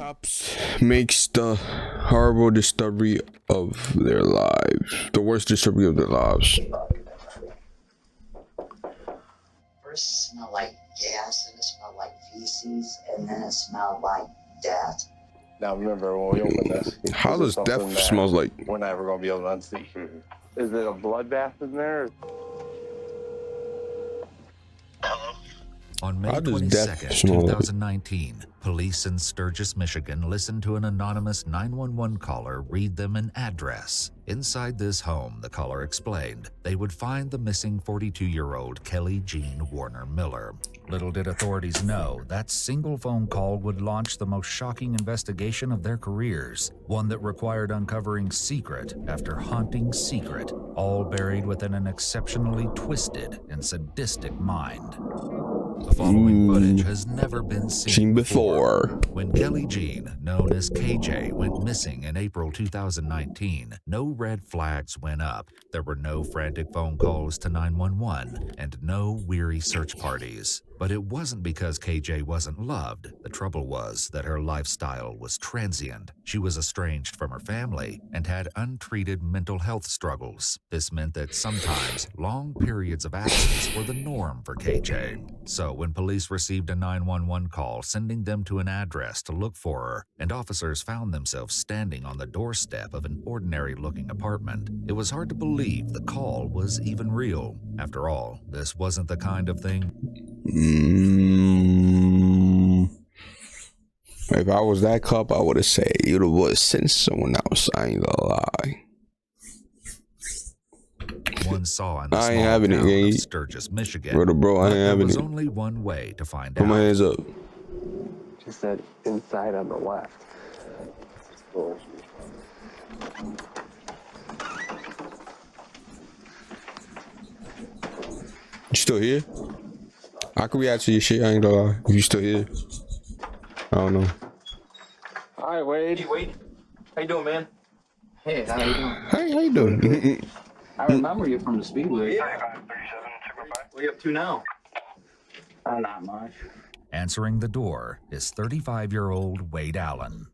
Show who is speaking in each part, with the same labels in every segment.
Speaker 1: Cops makes the horrible discovery of their lives. The worst discovery of their lives.
Speaker 2: First smelled like gas, and it smelled like feces, and then it smelled like death.
Speaker 3: Now remember when we opened this.
Speaker 1: How does death smells like?
Speaker 3: We're never gonna be able to unsee. Is it a bloodbath in there?
Speaker 4: On May 22nd, 2019, police in Sturgis, Michigan listened to an anonymous 911 caller read them an address. Inside this home, the caller explained, they would find the missing 42-year-old Kelly Jean Warner Miller. Little did authorities know that single phone call would launch the most shocking investigation of their careers, one that required uncovering secret after haunting secret, all buried within an exceptionally twisted and sadistic mind. The following footage has never been seen before. When Kelly Jean, known as KJ, went missing in April 2019, no red flags went up. There were no frantic phone calls to 911 and no weary search parties. But it wasn't because KJ wasn't loved. The trouble was that her lifestyle was transient. She was estranged from her family and had untreated mental health struggles. This meant that sometimes long periods of absence were the norm for KJ. So when police received a 911 call sending them to an address to look for her, and officers found themselves standing on the doorstep of an ordinary-looking apartment, it was hard to believe the call was even real. After all, this wasn't the kind of thing.
Speaker 1: If I was that cop, I would have said you would have sent someone else. I ain't gonna lie.
Speaker 4: One saw in the small town of Sturgis, Michigan.
Speaker 1: Bro, I ain't having it.
Speaker 4: There was only one way to find out.
Speaker 1: Put my hands up.
Speaker 3: She said inside on the left.
Speaker 1: You still here? I can react to your shit. I ain't gonna lie. If you still here, I don't know.
Speaker 3: Hi, Wade.
Speaker 5: Hey, Wade. How you doing, man?
Speaker 2: Hey, how you doing?
Speaker 1: Hey, how you doing?
Speaker 2: I remember you from the Speedway.
Speaker 5: Yeah. What are you up to now?
Speaker 2: Not much.
Speaker 4: Answering the door is 35-year-old Wade Allen.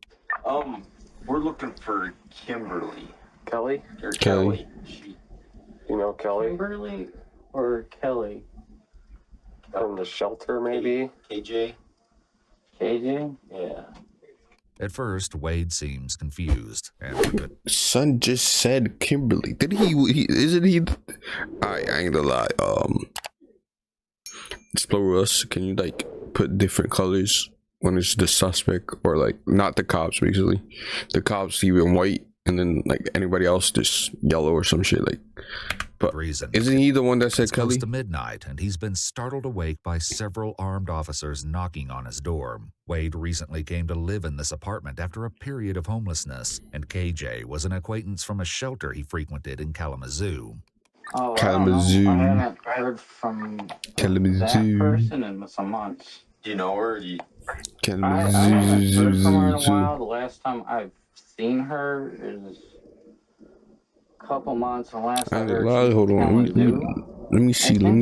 Speaker 5: We're looking for Kimberly.
Speaker 3: Kelly?
Speaker 5: Or Kelly.
Speaker 3: You know Kelly?
Speaker 2: Kimberly or Kelly?
Speaker 3: From the shelter, maybe?
Speaker 5: KJ?
Speaker 2: KJ?
Speaker 5: Yeah.
Speaker 4: At first, Wade seems confused. And
Speaker 1: Son just said Kimberly. Did he isn't he? I ain't gonna lie. Explore us. Can you like put different colors when it's the suspect or like not the cops? Basically, the cops even white, and then like anybody else just yellow or some shit like. But isn't he the one that said Kelly?
Speaker 4: It's close to midnight, and he's been startled awake by several armed officers knocking on his door. Wade recently came to live in this apartment after a period of homelessness, and KJ was an acquaintance from a shelter he frequented in Kalamazoo.
Speaker 2: Oh,
Speaker 1: Kalamazoo.
Speaker 2: I haven't heard from that person in some months.
Speaker 5: Do you know her?
Speaker 1: Kalamazoo.
Speaker 2: I haven't heard from her in a while. The last time I've seen her is couple months, and last I heard
Speaker 1: hold on. Let me see. Hold on.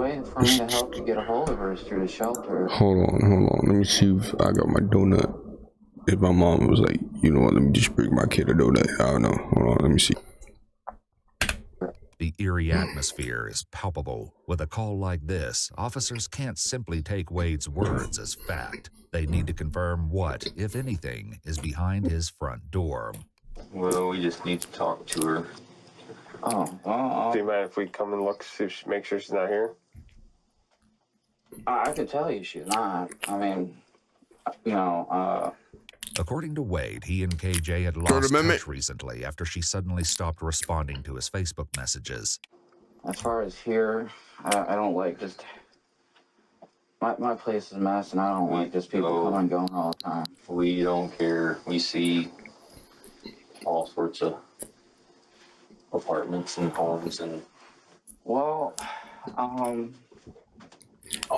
Speaker 2: Way for me to help you get a hold of her is through the shelter.
Speaker 1: Hold on. Let me see if I got my donut. If my mom was like, you know what, let me just bring my kid a donut. I don't know. Hold on, let me see.
Speaker 4: The eerie atmosphere is palpable. With a call like this, officers can't simply take Wade's words as fact. They need to confirm what, if anything, is behind his front door.
Speaker 5: Well, we just need to talk to her.
Speaker 3: Do you mind if we come and look, see if make sure she's not here?
Speaker 2: I can tell you she's not. I mean,
Speaker 4: According to Wade, he and KJ had lost touch recently after she suddenly stopped responding to his Facebook messages.
Speaker 2: As far as here, I don't like just... My place is a mess, and I don't like just people coming and going all the time.
Speaker 5: We don't care. We see all sorts of apartments and homes and...
Speaker 2: Well,
Speaker 5: all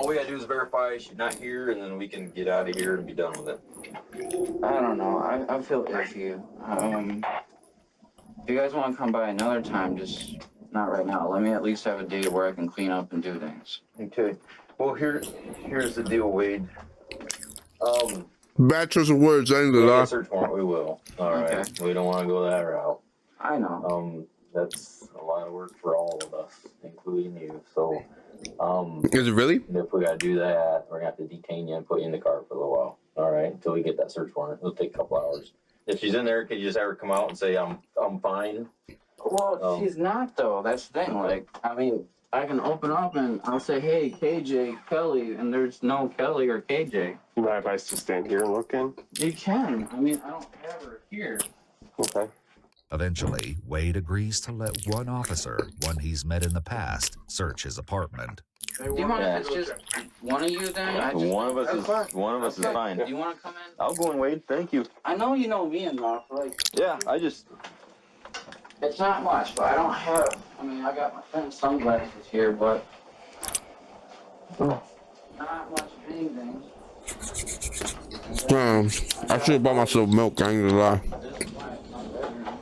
Speaker 5: we gotta do is verify she's not here, and then we can get out of here and be done with it.
Speaker 2: I don't know. I feel iffy. If you guys want to come by another time, just not right now. Let me at least have a day where I can clean up and do things.
Speaker 5: Okay. Well, here's the deal, Wade.
Speaker 1: Bad choice of words. I ain't
Speaker 5: If
Speaker 1: gonna
Speaker 5: we get
Speaker 1: lie.
Speaker 5: a search warrant, we will. All right.
Speaker 2: Okay.
Speaker 5: We don't want to go that route.
Speaker 2: I know.
Speaker 5: That's a lot of work for all of us, including you. So,
Speaker 1: Is it really?
Speaker 5: if we gotta do that, we're gonna have to detain you and put you in the car for a little while. All right, until we get that search warrant. It'll take a couple hours. If she's in there, can you just have her come out and say I'm fine?
Speaker 2: Well, she's not though. That's the thing. Like, I mean, I can open up and I'll say, "Hey, KJ, Kelly," and there's no Kelly or KJ.
Speaker 3: You mind if I just stand here and look in?
Speaker 2: You can. I mean, I don't have her here.
Speaker 3: Okay.
Speaker 4: Eventually, Wade agrees to let one officer, one he's met in the past, search his apartment.
Speaker 2: Do you want if it's just one of you then?
Speaker 6: One of us is fine.
Speaker 2: Do you want to come in?
Speaker 6: I'll go in, Wade. Thank you.
Speaker 2: I know you know me enough. Like,
Speaker 6: Yeah, I just.
Speaker 2: it's not much, but I don't have. I mean, I got my friend's sunglasses here, but not much of anything.
Speaker 1: I should have bought myself milk. I ain't gonna lie.
Speaker 2: This is why it's not bedroom.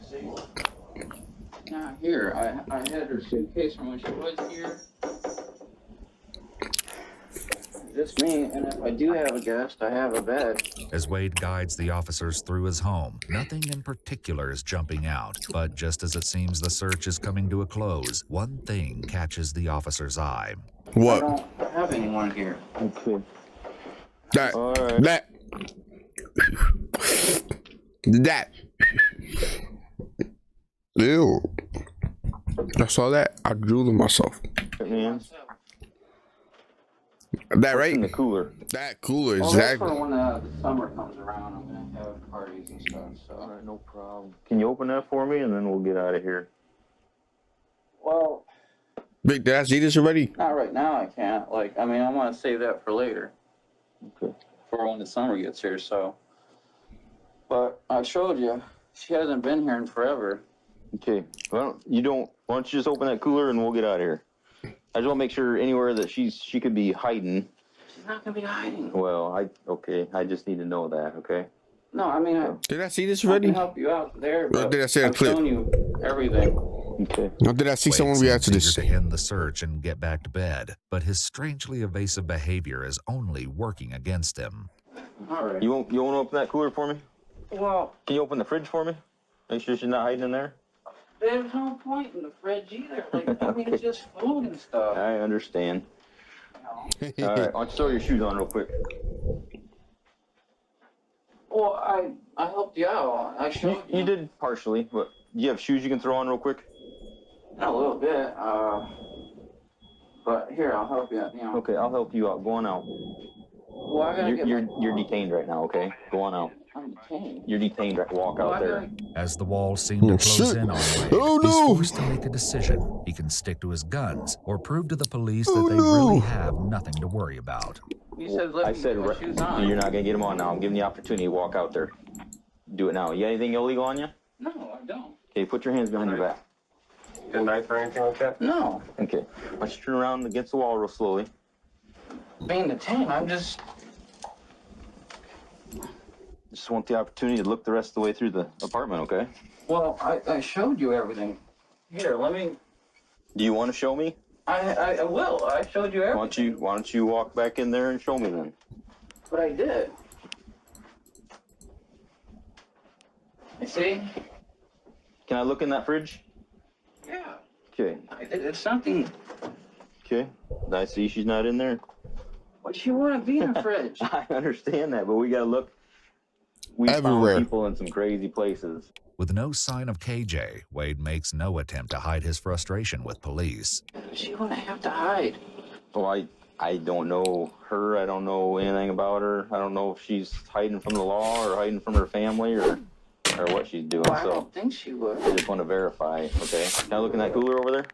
Speaker 2: See? Not here. I had her suitcase from when she was here. Just me, and if I do have a guest, I have a bed.
Speaker 4: As Wade guides the officers through his home, nothing in particular is jumping out. But just as it seems the search is coming to a close, one thing catches the officer's eye.
Speaker 2: I
Speaker 1: What?
Speaker 2: don't have anyone here.
Speaker 6: Okay.
Speaker 1: That.
Speaker 6: All right.
Speaker 1: That. Ew. I saw that. I drew them myself.
Speaker 6: Man,
Speaker 1: That
Speaker 6: in the
Speaker 1: right?
Speaker 6: cooler.
Speaker 1: That cooler.
Speaker 2: Well, that's
Speaker 1: Exactly.
Speaker 2: for when the summer comes around. I'm gonna have parties and stuff.
Speaker 6: All
Speaker 2: So,
Speaker 6: right, no problem. Can you open that for me, and then we'll get out of here.
Speaker 2: well,
Speaker 1: Big, did I see this already?
Speaker 2: not right now. I can't. Like, I mean, I want to save that for later.
Speaker 6: Okay.
Speaker 2: For when the summer gets here. So, but I showed you. She hasn't been here in forever.
Speaker 6: Okay. Well, you don't. Why don't you just open that cooler, and we'll get out of here. I just want to make sure anywhere that she could be hiding.
Speaker 2: She's not gonna be hiding.
Speaker 6: Well, I just need to know that. Okay.
Speaker 2: No, I mean, I
Speaker 1: Did I see this
Speaker 2: can
Speaker 1: already?
Speaker 2: help you out there. But
Speaker 1: did I say a
Speaker 2: I've
Speaker 1: clip?
Speaker 2: shown you everything.
Speaker 6: Okay.
Speaker 1: Or did I see
Speaker 4: Wade
Speaker 1: someone
Speaker 4: seems
Speaker 1: react to
Speaker 4: eager
Speaker 1: this?
Speaker 4: to end the search and get back to bed, but his strangely evasive behavior is only working against him.
Speaker 2: All right.
Speaker 6: You want to open that cooler for me?
Speaker 2: Well,
Speaker 6: Can you open the fridge for me? Make sure she's not hiding in there.
Speaker 2: there's no point in the fridge either. Like, I mean, it's just food and stuff.
Speaker 6: I understand.
Speaker 2: You know?
Speaker 6: All right. Why don't you throw your shoes on real quick?
Speaker 2: Well, I helped you out. I showed you.
Speaker 6: You did partially, but do you have shoes you can throw on real quick?
Speaker 2: A little bit. But here, I'll help you. You know.
Speaker 6: Okay, I'll help you out. Go on out.
Speaker 2: Well, I gotta get.
Speaker 6: You're detained right now. Okay, go on out.
Speaker 2: I'm detained.
Speaker 6: You're detained. Right, walk
Speaker 2: Well,
Speaker 6: out
Speaker 2: I
Speaker 6: there.
Speaker 2: gotta-
Speaker 4: As the walls seem to
Speaker 1: Oh,
Speaker 4: close
Speaker 1: shit.
Speaker 4: in on Wade,
Speaker 1: Oh,
Speaker 4: he's
Speaker 1: no.
Speaker 4: forced to make a decision. He can stick to his guns or prove to the police that
Speaker 1: Oh,
Speaker 4: they
Speaker 1: no.
Speaker 4: really have nothing to worry about.
Speaker 2: You said let
Speaker 6: I
Speaker 2: me
Speaker 6: said
Speaker 2: get my shoes on.
Speaker 6: you're not gonna get them on now. I'm giving you the opportunity to walk out there. Do it now. You got anything illegal on you?
Speaker 2: No, I don't.
Speaker 6: Okay, put your hands behind your back.
Speaker 3: A knife or anything like that?
Speaker 2: No.
Speaker 6: Okay. Why don't you turn around against the wall real slowly?
Speaker 2: Being detained, I'm just.
Speaker 6: Just want the opportunity to look the rest of the way through the apartment. Okay.
Speaker 2: Well, I showed you everything. Here, let me.
Speaker 6: Do you want to show me?
Speaker 2: I will. I showed you everything.
Speaker 6: Why don't you walk back in there and show me then?
Speaker 2: But I did. You see?
Speaker 6: Can I look in that fridge?
Speaker 2: Yeah.
Speaker 6: Okay.
Speaker 2: It's something.
Speaker 6: Okay. I see she's not in there.
Speaker 2: What do you want to be in a fridge?
Speaker 6: I understand that, but we gotta look. We
Speaker 1: Everywhere.
Speaker 6: found people in some crazy places.
Speaker 4: With no sign of KJ, Wade makes no attempt to hide his frustration with police.
Speaker 2: What do you want to have to hide?
Speaker 6: Well, I don't know her. I don't know anything about her. I don't know if she's hiding from the law or hiding from her family or what she's doing.
Speaker 2: Well, I
Speaker 6: So
Speaker 2: don't think she would.
Speaker 6: I just want to verify. Okay. Can I look in that cooler over there?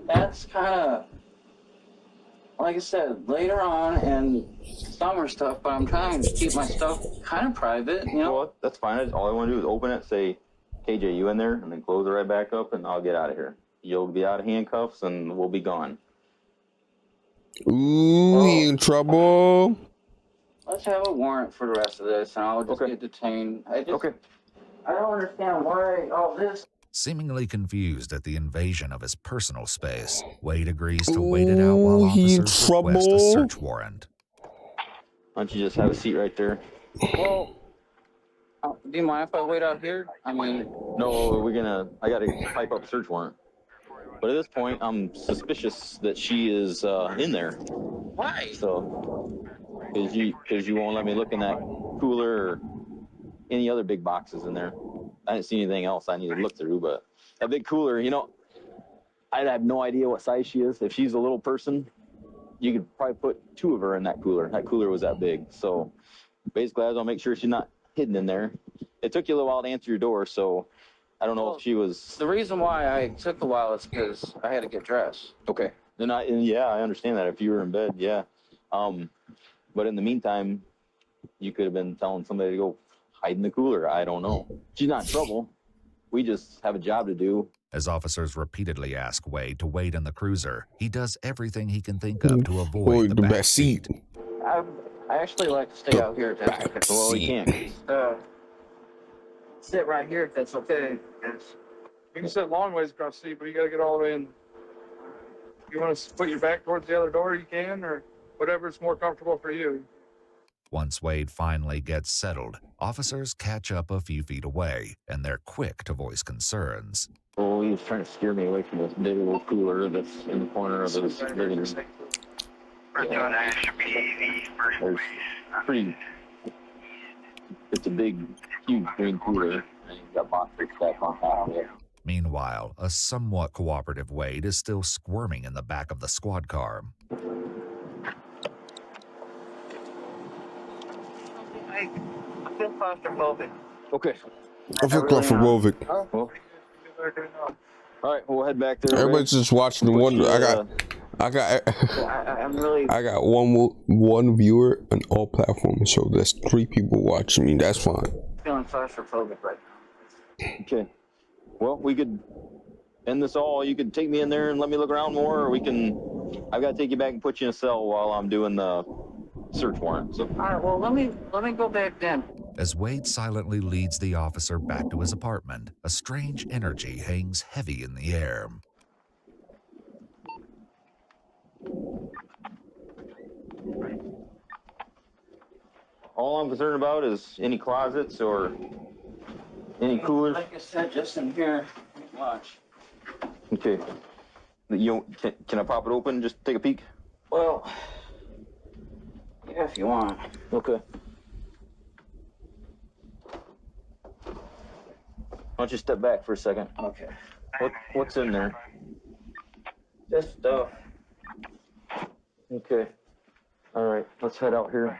Speaker 2: That's kind of, like I said, later on and summer stuff, but I'm trying to keep my stuff kind of private, you know?
Speaker 6: Well, that's fine. All I want to do is open it, say, KJ, you in there, and then close it right back up, and I'll get out of here. You'll be out of handcuffs, and we'll be gone.
Speaker 1: Ooh, he in trouble.
Speaker 2: Let's have a warrant for the rest of this, and I'll just
Speaker 6: Okay.
Speaker 2: get detained.
Speaker 6: Okay.
Speaker 2: I don't understand why all this.
Speaker 4: Seemingly confused at the invasion of his personal space, Wade agrees to wait it out while officers request a search warrant.
Speaker 6: Why don't you just have a seat right there?
Speaker 2: Well, do you mind if I wait out here? I mean,
Speaker 6: No, I gotta type up a search warrant. But at this point, I'm suspicious that she is in there.
Speaker 2: why?
Speaker 6: So, because you won't let me look in that cooler or any other big boxes in there. I didn't see anything else I needed to look through, but that big cooler, I'd have no idea what size she is. If she's a little person, you could probably put 2 of her in that cooler. That cooler was that big. So basically, I was gonna make sure she's not hidden in there. It took you a little while to answer your door, so I don't know if she was.
Speaker 2: The reason why I took a while is because I had to get dressed.
Speaker 6: Okay. Yeah, I understand that. If you were in bed, yeah. But in the meantime, you could have been telling somebody to go hide in the cooler. I don't know. She's not in trouble. We just have a job to do.
Speaker 4: As officers repeatedly ask Wade to wait in the cruiser, he does everything he can think of to avoid the back seat.
Speaker 2: I actually like to stay out here if that's okay.
Speaker 6: Well, you can't.
Speaker 2: Sit right here if that's okay.
Speaker 7: You can sit long ways across the seat, but you gotta get all the way in. You want to put your back towards the other door, you can, or whatever's more comfortable for you.
Speaker 4: Once Wade finally gets settled, officers catch up a few feet away, and they're quick to voice concerns.
Speaker 6: Oh, he was trying to steer me away from this big little cooler that's in the corner of his living room. It's a big, huge green cooler, and he's got boxes stacked on top of it.
Speaker 4: Meanwhile, a somewhat cooperative Wade is still squirming in the back of the squad car.
Speaker 2: I feel claustrophobic.
Speaker 6: Okay.
Speaker 1: I feel claustrophobic.
Speaker 6: Well, all right, we'll head back there.
Speaker 1: Everybody's just watching the one. I got one viewer on all platforms, so there's 3 people watching me. That's fine.
Speaker 2: Feeling claustrophobic right now.
Speaker 6: Okay. Well, we could end this all. You could take me in there and let me look around more, or I've got to take you back and put you in a cell while I'm doing the search warrant. So.
Speaker 2: All right, well, let me go back then.
Speaker 4: As Wade silently leads the officer back to his apartment, a strange energy hangs heavy in the air.
Speaker 6: All I'm concerned about is any closets or any coolers.
Speaker 2: Like I said, just in here. Watch.
Speaker 6: Okay. Can I pop it open? Just take a peek?
Speaker 2: Well, yeah, if you want.
Speaker 6: Okay. Why don't you step back for a second?
Speaker 2: Okay.
Speaker 6: What's in there?
Speaker 2: Just stuff.
Speaker 6: Okay. All right. Let's head out here.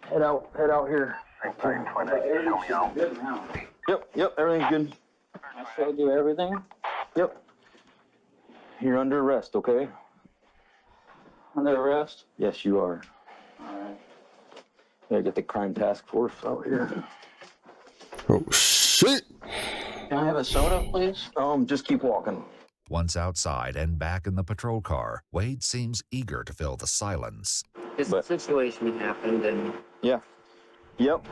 Speaker 6: Head out here.
Speaker 2: Everything's good now.
Speaker 6: Yep. Everything's good.
Speaker 2: I showed you everything.
Speaker 6: Yep. You're under arrest, okay?
Speaker 2: Under arrest?
Speaker 6: Yes, you are.
Speaker 2: All right.
Speaker 6: Gotta get the crime task force out here.
Speaker 1: Oh shit!
Speaker 2: Can I have a soda, please?
Speaker 6: Just keep walking.
Speaker 4: Once outside and back in the patrol car, Wade seems eager to fill the silence.
Speaker 2: This situation happened, and
Speaker 6: Yeah. Yep.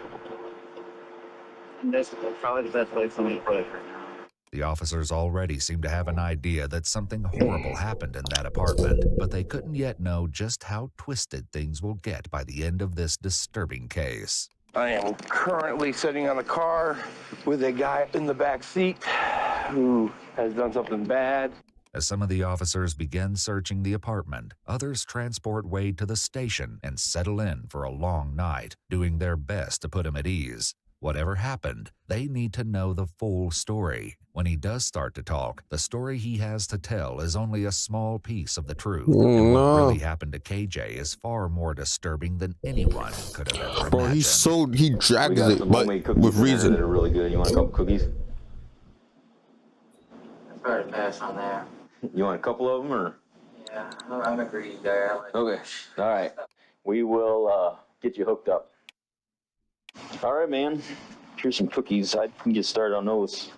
Speaker 2: that's probably the best way for me to put it right now.
Speaker 4: The officers already seem to have an idea that something horrible happened in that apartment, but they couldn't yet know just how twisted things will get by the end of this disturbing case.
Speaker 8: I am currently sitting on a car with a guy in the back seat who has done something bad.
Speaker 4: As some of the officers begin searching the apartment, others transport Wade to the station and settle in for a long night, doing their best to put him at ease. Whatever happened, they need to know the full story. When he does start to talk, the story he has to tell is only a small piece of the truth. And what really happened to KJ is far more disturbing than anyone could have ever imagined.
Speaker 1: He drags it, but with reason.
Speaker 6: That are really good. You want a couple cookies?
Speaker 2: I'd better pass on that.
Speaker 6: You want a couple of them, or?
Speaker 2: Yeah, I'm a greedy guy.
Speaker 6: Okay. All right. We will get you hooked up. All right, man. Here's some cookies. I can get started on those.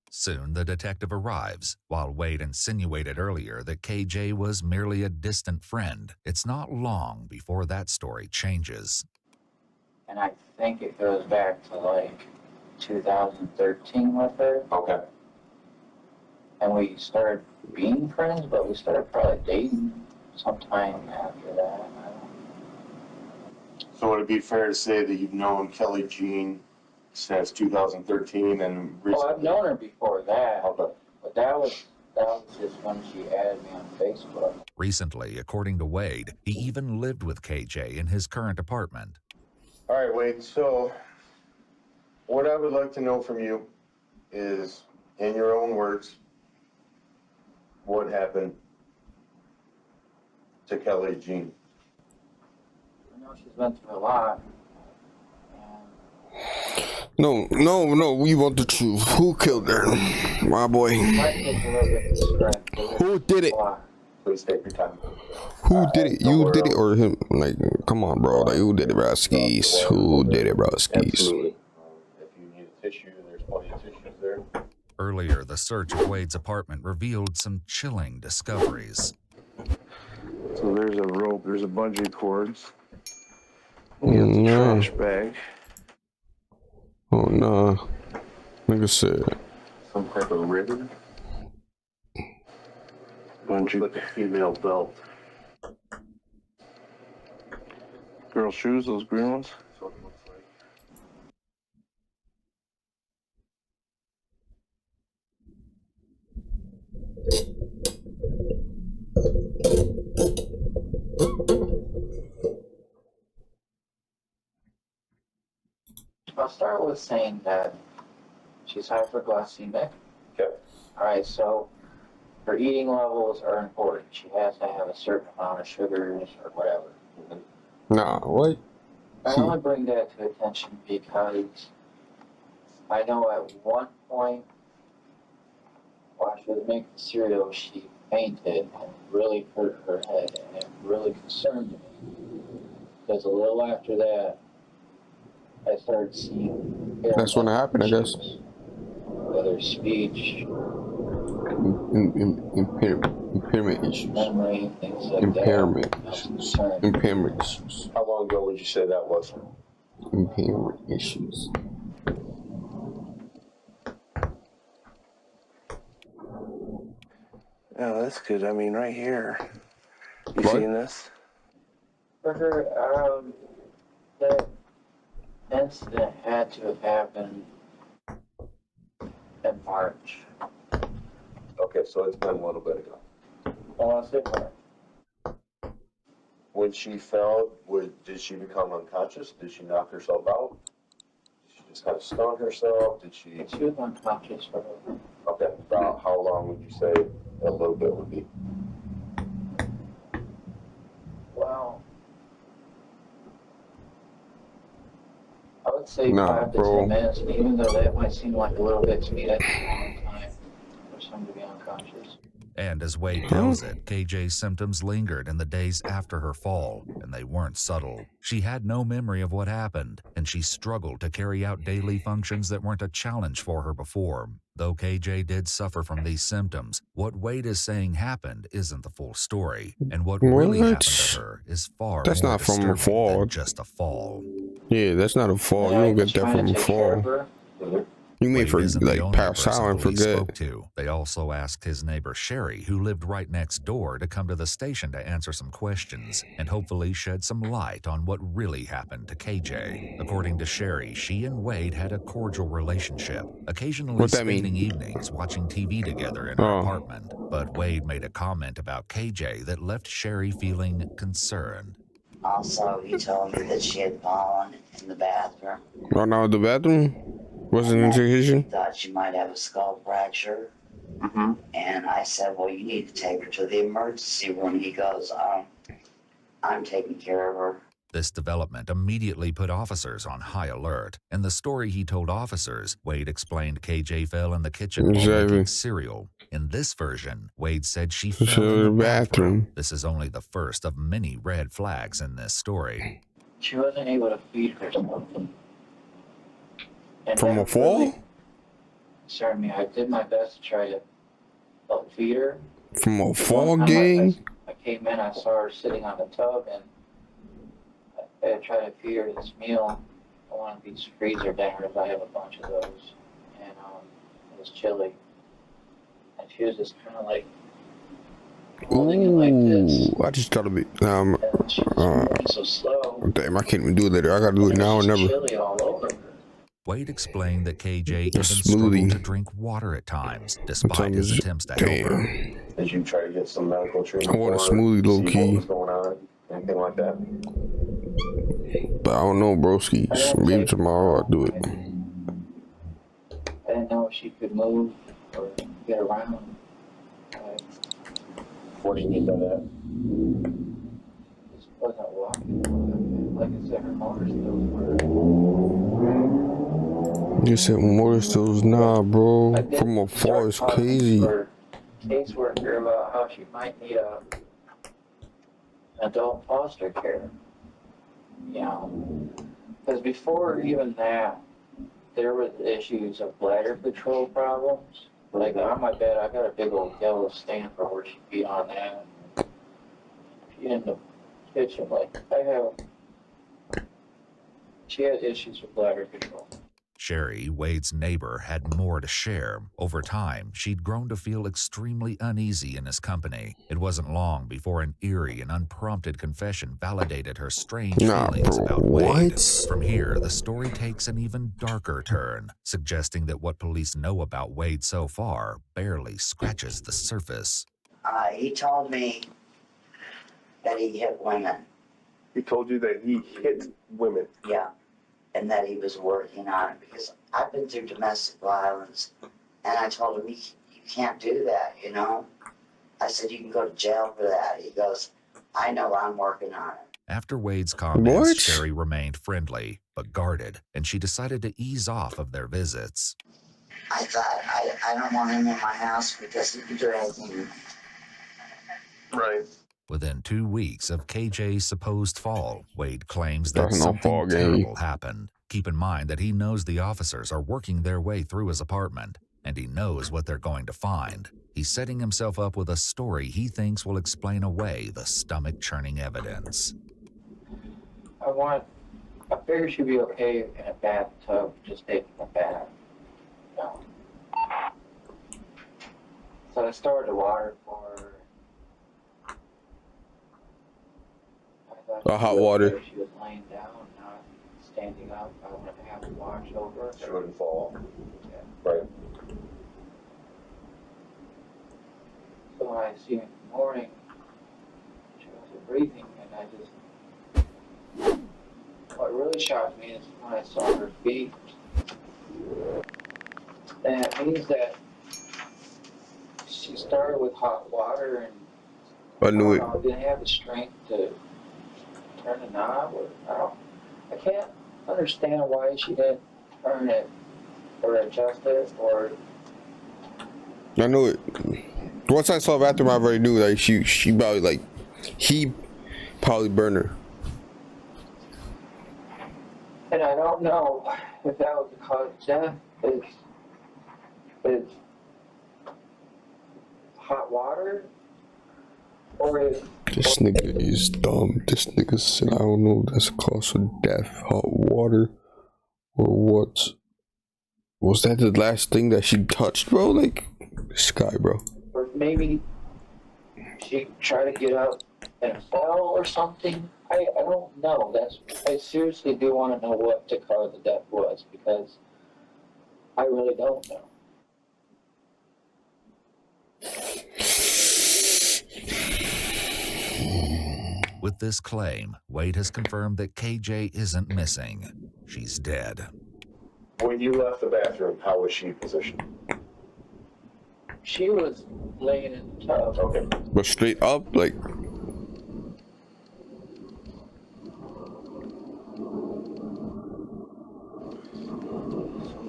Speaker 4: Soon, the detective arrives. While Wade insinuated earlier that KJ was merely a distant friend, it's not long before that story changes.
Speaker 2: And I think it goes back to, like, 2013 with her.
Speaker 3: Okay.
Speaker 2: And we started being friends, but we started probably dating sometime after that.
Speaker 3: So would it be fair to say that you've known Kelly Jean since 2013 and
Speaker 2: Oh, I've known her before that,
Speaker 3: Okay.
Speaker 2: but that was just when she added me on Facebook.
Speaker 4: Recently, according to Wade, he even lived with KJ in his current apartment.
Speaker 3: All right, Wade. So what I would like to know from you is, in your own words, what happened to Kelly Jean?
Speaker 2: I know she's been through a lot.
Speaker 1: No, we want the truth. Who killed her? My boy.
Speaker 2: My kids are a little bit distracted.
Speaker 1: Who did it?
Speaker 3: Please take your time.
Speaker 1: Who did it? You did it or him? Like, come on, bro. Like, who did it, broskies? Who did it, broskies?
Speaker 3: Absolutely. If you need a tissue, there's plenty of tissues there.
Speaker 4: Earlier, the search of Wade's apartment revealed some chilling discoveries.
Speaker 8: So there's a rope, there's a bungee cords. You got the trash bag.
Speaker 1: Oh, nah. Nigga said.
Speaker 3: Some type of ribbon.
Speaker 8: Bungee.
Speaker 3: Like a female belt.
Speaker 8: Girl shoes, those green ones.
Speaker 3: That's what it looks like.
Speaker 2: I'll start with saying that she's hyperglycemic.
Speaker 3: Okay.
Speaker 2: All right, so her eating levels are important. She has to have a certain amount of sugars or whatever.
Speaker 1: Nah, what?
Speaker 2: I only bring that to attention because I know at one point while she was making cereal, she fainted and it really hurt her head, and it really concerned me. Because a little after that, I started seeing.
Speaker 1: That's when it happened, I guess.
Speaker 2: Whether speech,
Speaker 1: Impairment issues.
Speaker 2: memory, things like
Speaker 1: Impairment
Speaker 2: that.
Speaker 1: issues. Impairment issues.
Speaker 3: How long ago would you say that was?
Speaker 1: Impairment issues.
Speaker 8: Oh, that's good. I mean, right here. You
Speaker 1: What?
Speaker 8: seeing this?
Speaker 2: For her, that incident had to have happened in March.
Speaker 3: Okay, so it's been a little bit ago.
Speaker 2: I want to say March.
Speaker 3: When she fell, did she become unconscious? Did she knock herself out? Did she just kind of stun herself? Did she?
Speaker 2: She was unconscious for her.
Speaker 3: Okay, about how long would you say a little bit would be?
Speaker 2: Well, I would say
Speaker 1: Nah,
Speaker 2: 5 to
Speaker 1: bro.
Speaker 2: 10 minutes, and even though that might seem like a little bit to me, that's a long time for someone to be unconscious.
Speaker 4: And as Wade tells it, KJ's symptoms lingered in the days after her fall, and they weren't subtle. She had no memory of what happened, and she struggled to carry out daily functions that weren't a challenge for her before. Though KJ did suffer from these symptoms, what Wade is saying happened isn't the full story, and what really happened to her is far
Speaker 1: That's
Speaker 4: more
Speaker 1: not from a
Speaker 4: disturbing
Speaker 1: fall.
Speaker 4: than just a fall.
Speaker 1: Yeah, that's not a fall. You don't get that from a fall. You mean
Speaker 4: Wade
Speaker 1: for
Speaker 4: isn't the
Speaker 1: like
Speaker 4: only
Speaker 1: pass
Speaker 4: person
Speaker 1: out and
Speaker 4: police
Speaker 1: forget?
Speaker 4: spoke to. They also asked his neighbor Sherry, who lived right next door, to come to the station to answer some questions and hopefully shed some light on what really happened to KJ. According to Sherry, she and Wade had a cordial relationship, occasionally
Speaker 1: What that mean?
Speaker 4: spending evenings watching TV together in her apartment. But Wade made a comment about KJ that left Sherry feeling concerned.
Speaker 9: Also, he told me that she had fallen in the bathroom.
Speaker 1: Run out of the bathroom? Wasn't
Speaker 9: And that
Speaker 1: into
Speaker 9: he
Speaker 1: kitchen?
Speaker 9: thought she might have a skull fracture.
Speaker 2: Mm-hmm.
Speaker 9: And I said, well, you need to take her to the emergency room. He goes, I'm taking care of her.
Speaker 4: This development immediately put officers on high alert. In the story he told officers, Wade explained KJ fell in the kitchen while
Speaker 1: Exactly.
Speaker 4: making cereal. In this version, Wade said she
Speaker 1: She
Speaker 4: fell in
Speaker 1: in
Speaker 4: the
Speaker 1: the
Speaker 4: bathroom.
Speaker 1: bathroom.
Speaker 4: This is only the first of many red flags in this story.
Speaker 2: She wasn't able to feed herself. And
Speaker 1: From
Speaker 2: that
Speaker 1: a fall?
Speaker 2: really concerned me. I did my best to try to help feed her.
Speaker 1: From a fall,
Speaker 2: One time
Speaker 1: gang?
Speaker 2: I came in, I saw her sitting on the tub, and I tried to feed her this meal, one of these freezer dinners. I have a bunch of those, and it was chili, and she was just kind of like holding it like this.
Speaker 1: Ooh, I just thought of it.
Speaker 2: And she was moving so slow.
Speaker 1: Damn, I can't even do it later. I gotta do it now or
Speaker 2: There's just
Speaker 1: never.
Speaker 2: chili all over her.
Speaker 4: Wade explained that KJ
Speaker 1: A
Speaker 4: even struggled
Speaker 1: smoothie.
Speaker 4: to drink water at times,
Speaker 1: I'm
Speaker 4: despite
Speaker 1: telling
Speaker 4: his
Speaker 1: you,
Speaker 4: attempts to help her.
Speaker 1: damn.
Speaker 3: Did you try to get some medical treatment?
Speaker 1: I want a
Speaker 3: for her?
Speaker 1: smoothie, low
Speaker 3: See
Speaker 1: key.
Speaker 3: what was going on? Anything like that?
Speaker 1: But I don't know, broskies. Maybe tomorrow I'll do it.
Speaker 2: I didn't know if she could move or get around.
Speaker 3: What do you mean by that?
Speaker 2: Just wasn't walking. Like I said, her motor skills were.
Speaker 1: You said motor stills, nah, bro.
Speaker 2: I did
Speaker 1: From afar,
Speaker 2: start
Speaker 1: it's
Speaker 2: talking
Speaker 1: crazy.
Speaker 2: to her caseworker about how she might need adult foster care. You know, because before even that, there were issues of bladder control problems. Like on my bed, I got a big old yellow stain for where she peed on that. She in the kitchen, like she had issues with bladder control.
Speaker 4: Sherry, Wade's neighbor, had more to share. Over time, she'd grown to feel extremely uneasy in his company. It wasn't long before an eerie and unprompted confession validated her strange feelings about Wade. From here, the story takes an even darker turn, suggesting that what police know about Wade so far barely scratches the surface.
Speaker 9: He told me that he hit women.
Speaker 3: He told you that he hit women.
Speaker 9: Yeah. And that he was working on it because I've been through domestic violence, and I told him, you can't do that, you know? I said, you can go to jail for that. He goes, I know, I'm working on it.
Speaker 4: After Wade's comments, Sherry remained friendly, but guarded, and she decided to ease off of their visits.
Speaker 9: I thought, I don't want him in my house because he can do anything.
Speaker 3: Right.
Speaker 4: Within 2 weeks of KJ's supposed fall, Wade claims that
Speaker 1: That's no
Speaker 4: something
Speaker 1: fall game.
Speaker 4: terrible happened. Keep in mind that he knows the officers are working their way through his apartment, and he knows what they're going to find. He's setting himself up with a story he thinks will explain away the stomach-churning evidence.
Speaker 2: I figured she'd be okay in a bathtub, just taking a bath. You know. So I started the water for her.
Speaker 1: Hot water.
Speaker 2: She was laying down, not standing up. I wanted to have to watch over her.
Speaker 3: She wouldn't fall.
Speaker 2: Yeah.
Speaker 3: Right.
Speaker 2: So when I see her in the morning, she wasn't breathing, and what really shocked me is when I saw her feet. And it means that she started with hot water and
Speaker 1: I knew it.
Speaker 2: didn't have the strength to turn the knob, or I can't understand why she didn't turn it or adjust it, or
Speaker 1: I knew it. Once I saw the bathroom, I already knew like she probably like he probably burned her.
Speaker 2: and I don't know if that was the cause of death. Is hot water, or is
Speaker 1: This nigga is dumb. This nigga said I don't know if that's a cause of death, hot water, or what. Was that the last thing that she touched, bro? Like this guy, bro.
Speaker 2: or maybe she tried to get up and fell or something. I don't know. I seriously do want to know what the cause of death was, because I really don't know.
Speaker 4: With this claim, Wade has confirmed that KJ isn't missing. She's dead.
Speaker 3: When you left the bathroom, how was she positioned?
Speaker 2: She was laying in the tub.
Speaker 3: Okay.
Speaker 1: But straight up, like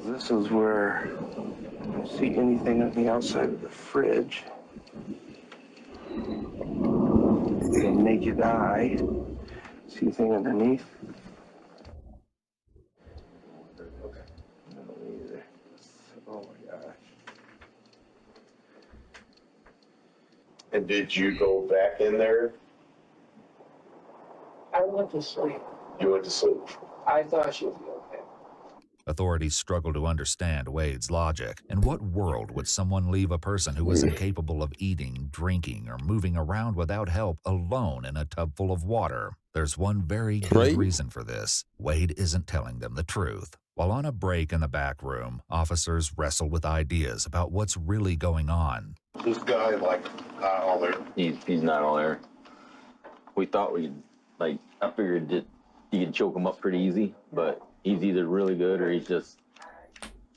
Speaker 8: This is where I don't see anything on the outside of the fridge. The naked eye. See anything underneath? No, either. Oh my gosh.
Speaker 3: And did you go back in there?
Speaker 2: I went to sleep.
Speaker 3: You went to sleep.
Speaker 2: I thought she would be okay.
Speaker 4: Authorities struggle to understand Wade's logic. In what world would someone leave a person who is incapable of eating, drinking, or moving around without help alone in a tub full of water? There's one very good reason for this. Wade isn't telling them the truth. While on a break in the back room, officers wrestle with ideas about what's really going on.
Speaker 3: This guy, like, not all there.
Speaker 6: He's not all there. We thought I figured that you could choke him up pretty easy, but he's either really good or he's just.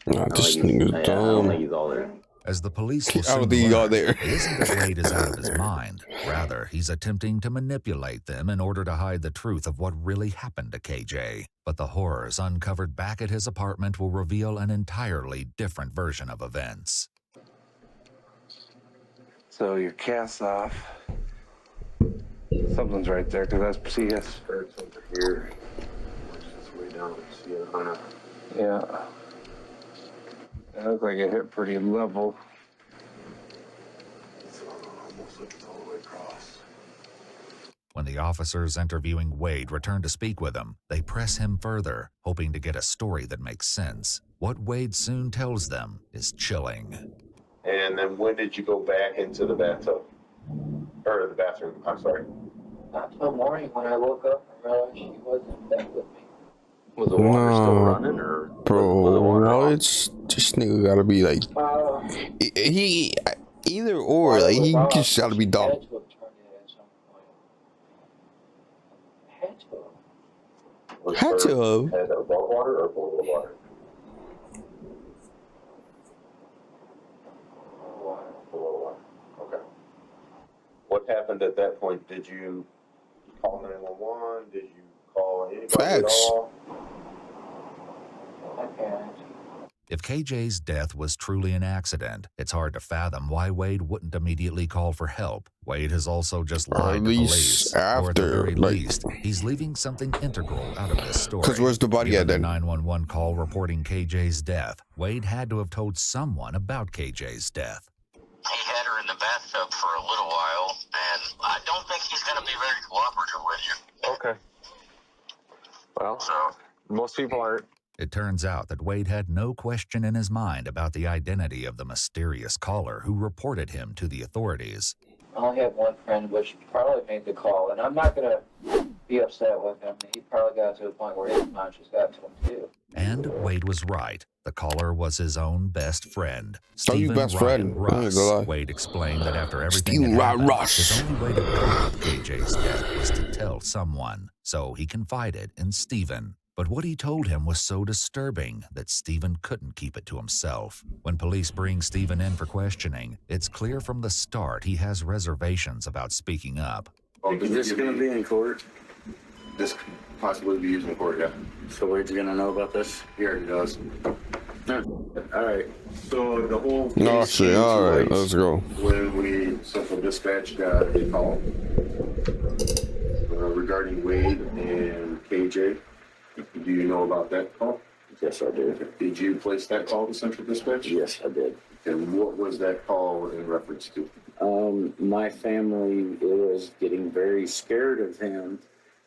Speaker 1: This
Speaker 6: I
Speaker 1: nigga's
Speaker 6: don't
Speaker 1: dumb.
Speaker 6: think he's all there.
Speaker 4: As the police will
Speaker 1: I
Speaker 4: soon
Speaker 1: don't think he got
Speaker 4: learn,
Speaker 1: there.
Speaker 4: it isn't that Wade is out of his mind. Rather, he's attempting to manipulate them in order to hide the truth of what really happened to KJ. But the horrors uncovered back at his apartment will reveal an entirely different version of events.
Speaker 8: So your cast off. Something's right there, because that's CS.
Speaker 3: Hurts over here. It's way down. See it on a.
Speaker 8: Yeah. It looks like it hit pretty level.
Speaker 3: It's almost like it's all the way across.
Speaker 4: When the officers interviewing Wade return to speak with him, they press him further, hoping to get a story that makes sense. What Wade soon tells them is chilling.
Speaker 3: And then when did you go back into the bathtub? Or the bathroom, I'm sorry.
Speaker 2: Not till morning when I woke up and realized she wasn't in bed with me.
Speaker 6: Was the water still running, or
Speaker 1: Bro,
Speaker 6: was the water off?
Speaker 1: it's this nigga gotta be like he either or, like he just gotta be dumb.
Speaker 2: Had to have turned it at some point. Had to have.
Speaker 1: Had to have.
Speaker 3: Had above water or below the water? Below water. Okay. What happened at that point? Did you call 911? Did you call anybody at
Speaker 1: Facts.
Speaker 3: all?
Speaker 2: My parents.
Speaker 4: If KJ's death was truly an accident, it's hard to fathom why Wade wouldn't immediately call for help. Wade has also just
Speaker 1: Or
Speaker 4: lied
Speaker 1: at
Speaker 4: to
Speaker 1: least
Speaker 4: police. Or at the
Speaker 1: after,
Speaker 4: very
Speaker 1: like-
Speaker 4: least, he's leaving something integral out of this story.
Speaker 1: 'Cause where's the body
Speaker 4: Given
Speaker 1: at
Speaker 4: the
Speaker 1: then?
Speaker 4: 911 call reporting KJ's death, Wade had to have told someone about KJ's death.
Speaker 10: He had her in the bathtub for a little while, and I don't think he's going to be very cooperative with you.
Speaker 11: Okay. Well,
Speaker 10: So,
Speaker 11: most people aren't.
Speaker 4: It turns out that Wade had no question in his mind about the identity of the mysterious caller who reported him to the authorities.
Speaker 2: I only have one friend which probably made the call, and I'm not going to be upset with him. He probably got to the point where his conscience got to him too.
Speaker 4: And Wade was right. The caller was his own best friend,
Speaker 1: Oh, you
Speaker 4: Stephen
Speaker 1: best
Speaker 4: Ryan
Speaker 1: friend. I ain't
Speaker 4: Russ.
Speaker 1: gonna lie.
Speaker 4: Wade explained that after everything
Speaker 1: Stephen
Speaker 4: had
Speaker 1: Ryan
Speaker 4: happened,
Speaker 1: Russ.
Speaker 4: his only way to cope with KJ's death was to tell someone. So he confided in Stephen. But what he told him was so disturbing that Stephen couldn't keep it to himself. When police bring Stephen in for questioning, it's clear from the start he has reservations about speaking up.
Speaker 12: Is this going to be in court?
Speaker 3: This could possibly be used in court, yeah.
Speaker 12: So Wade's going to know about this?
Speaker 3: He already does.
Speaker 12: All right.
Speaker 3: So the whole case
Speaker 1: Oh shit,
Speaker 3: came to
Speaker 1: alright,
Speaker 3: light
Speaker 1: let's go.
Speaker 3: when we Central Dispatch got a call regarding Wade and KJ. Do you know about that call?
Speaker 12: Yes, I do.
Speaker 3: Did you place that call to Central Dispatch?
Speaker 12: Yes, I did.
Speaker 3: And what was that call in reference to?
Speaker 12: My family was getting very scared of him,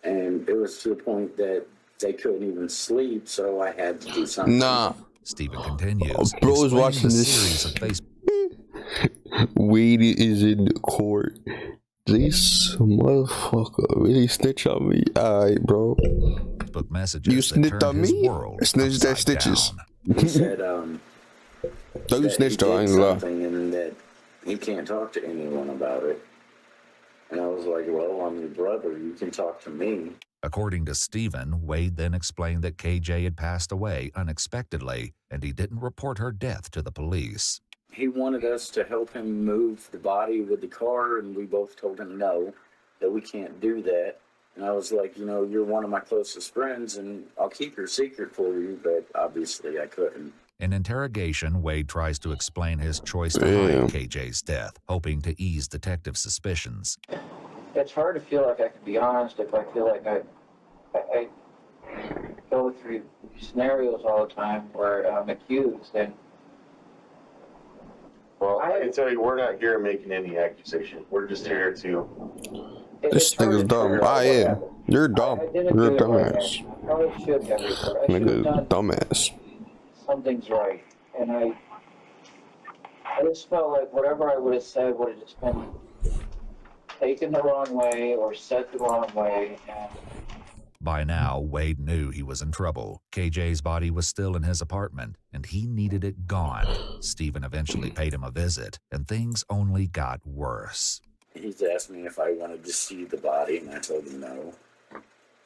Speaker 12: and it was to the point that they couldn't even sleep, so I had to do something.
Speaker 1: Nah.
Speaker 4: Stephen continues.
Speaker 1: Bro is
Speaker 4: explaining
Speaker 1: watching
Speaker 4: the
Speaker 1: this.
Speaker 4: series of Facebook
Speaker 1: Wade is in court. This motherfucker really snitch on me. Alright, bro.
Speaker 4: messages
Speaker 1: You
Speaker 4: that
Speaker 1: snitched
Speaker 4: turned
Speaker 1: on
Speaker 4: his
Speaker 1: me?
Speaker 4: world
Speaker 1: Snitch that
Speaker 4: upside
Speaker 1: stitches.
Speaker 4: down.
Speaker 12: He said,
Speaker 1: Don't you
Speaker 12: that
Speaker 1: snitch
Speaker 12: he
Speaker 1: though, I
Speaker 12: did
Speaker 1: ain't gonna lie.
Speaker 12: something and that he can't talk to anyone about it. And I was like, well, I'm your brother. You can talk to me.
Speaker 4: According to Stephen, Wade then explained that KJ had passed away unexpectedly and he didn't report her death to the police.
Speaker 12: He wanted us to help him move the body with the car, and we both told him no, that we can't do that. And I was like, you know, you're one of my closest friends, and I'll keep your secret for you, but obviously I couldn't.
Speaker 4: In interrogation, Wade tries to explain his choice to
Speaker 1: Damn.
Speaker 4: hide KJ's death, hoping to ease detective suspicions.
Speaker 2: It's hard to feel like I can be honest if I feel like I go through scenarios all the time where I'm accused, and
Speaker 3: Well, I can tell you, we're not here making any accusation. We're just here to.
Speaker 1: This
Speaker 2: it's hard
Speaker 1: nigga's
Speaker 2: to
Speaker 1: dumb.
Speaker 2: figure out
Speaker 1: I
Speaker 2: what
Speaker 1: am.
Speaker 2: happened.
Speaker 1: You're dumb.
Speaker 2: I didn't
Speaker 1: You're a
Speaker 2: do it right.
Speaker 1: dumbass.
Speaker 2: I probably should have reported. I should have
Speaker 1: Nigga,
Speaker 2: done
Speaker 1: dumbass.
Speaker 2: something's right. And I just felt like whatever I would have said would have just been taken the wrong way or said the wrong way. And
Speaker 4: By now, Wade knew he was in trouble. KJ's body was still in his apartment, and he needed it gone. Stephen eventually paid him a visit, and things only got worse.
Speaker 12: He's asked me if I wanted to see the body, and I told him no.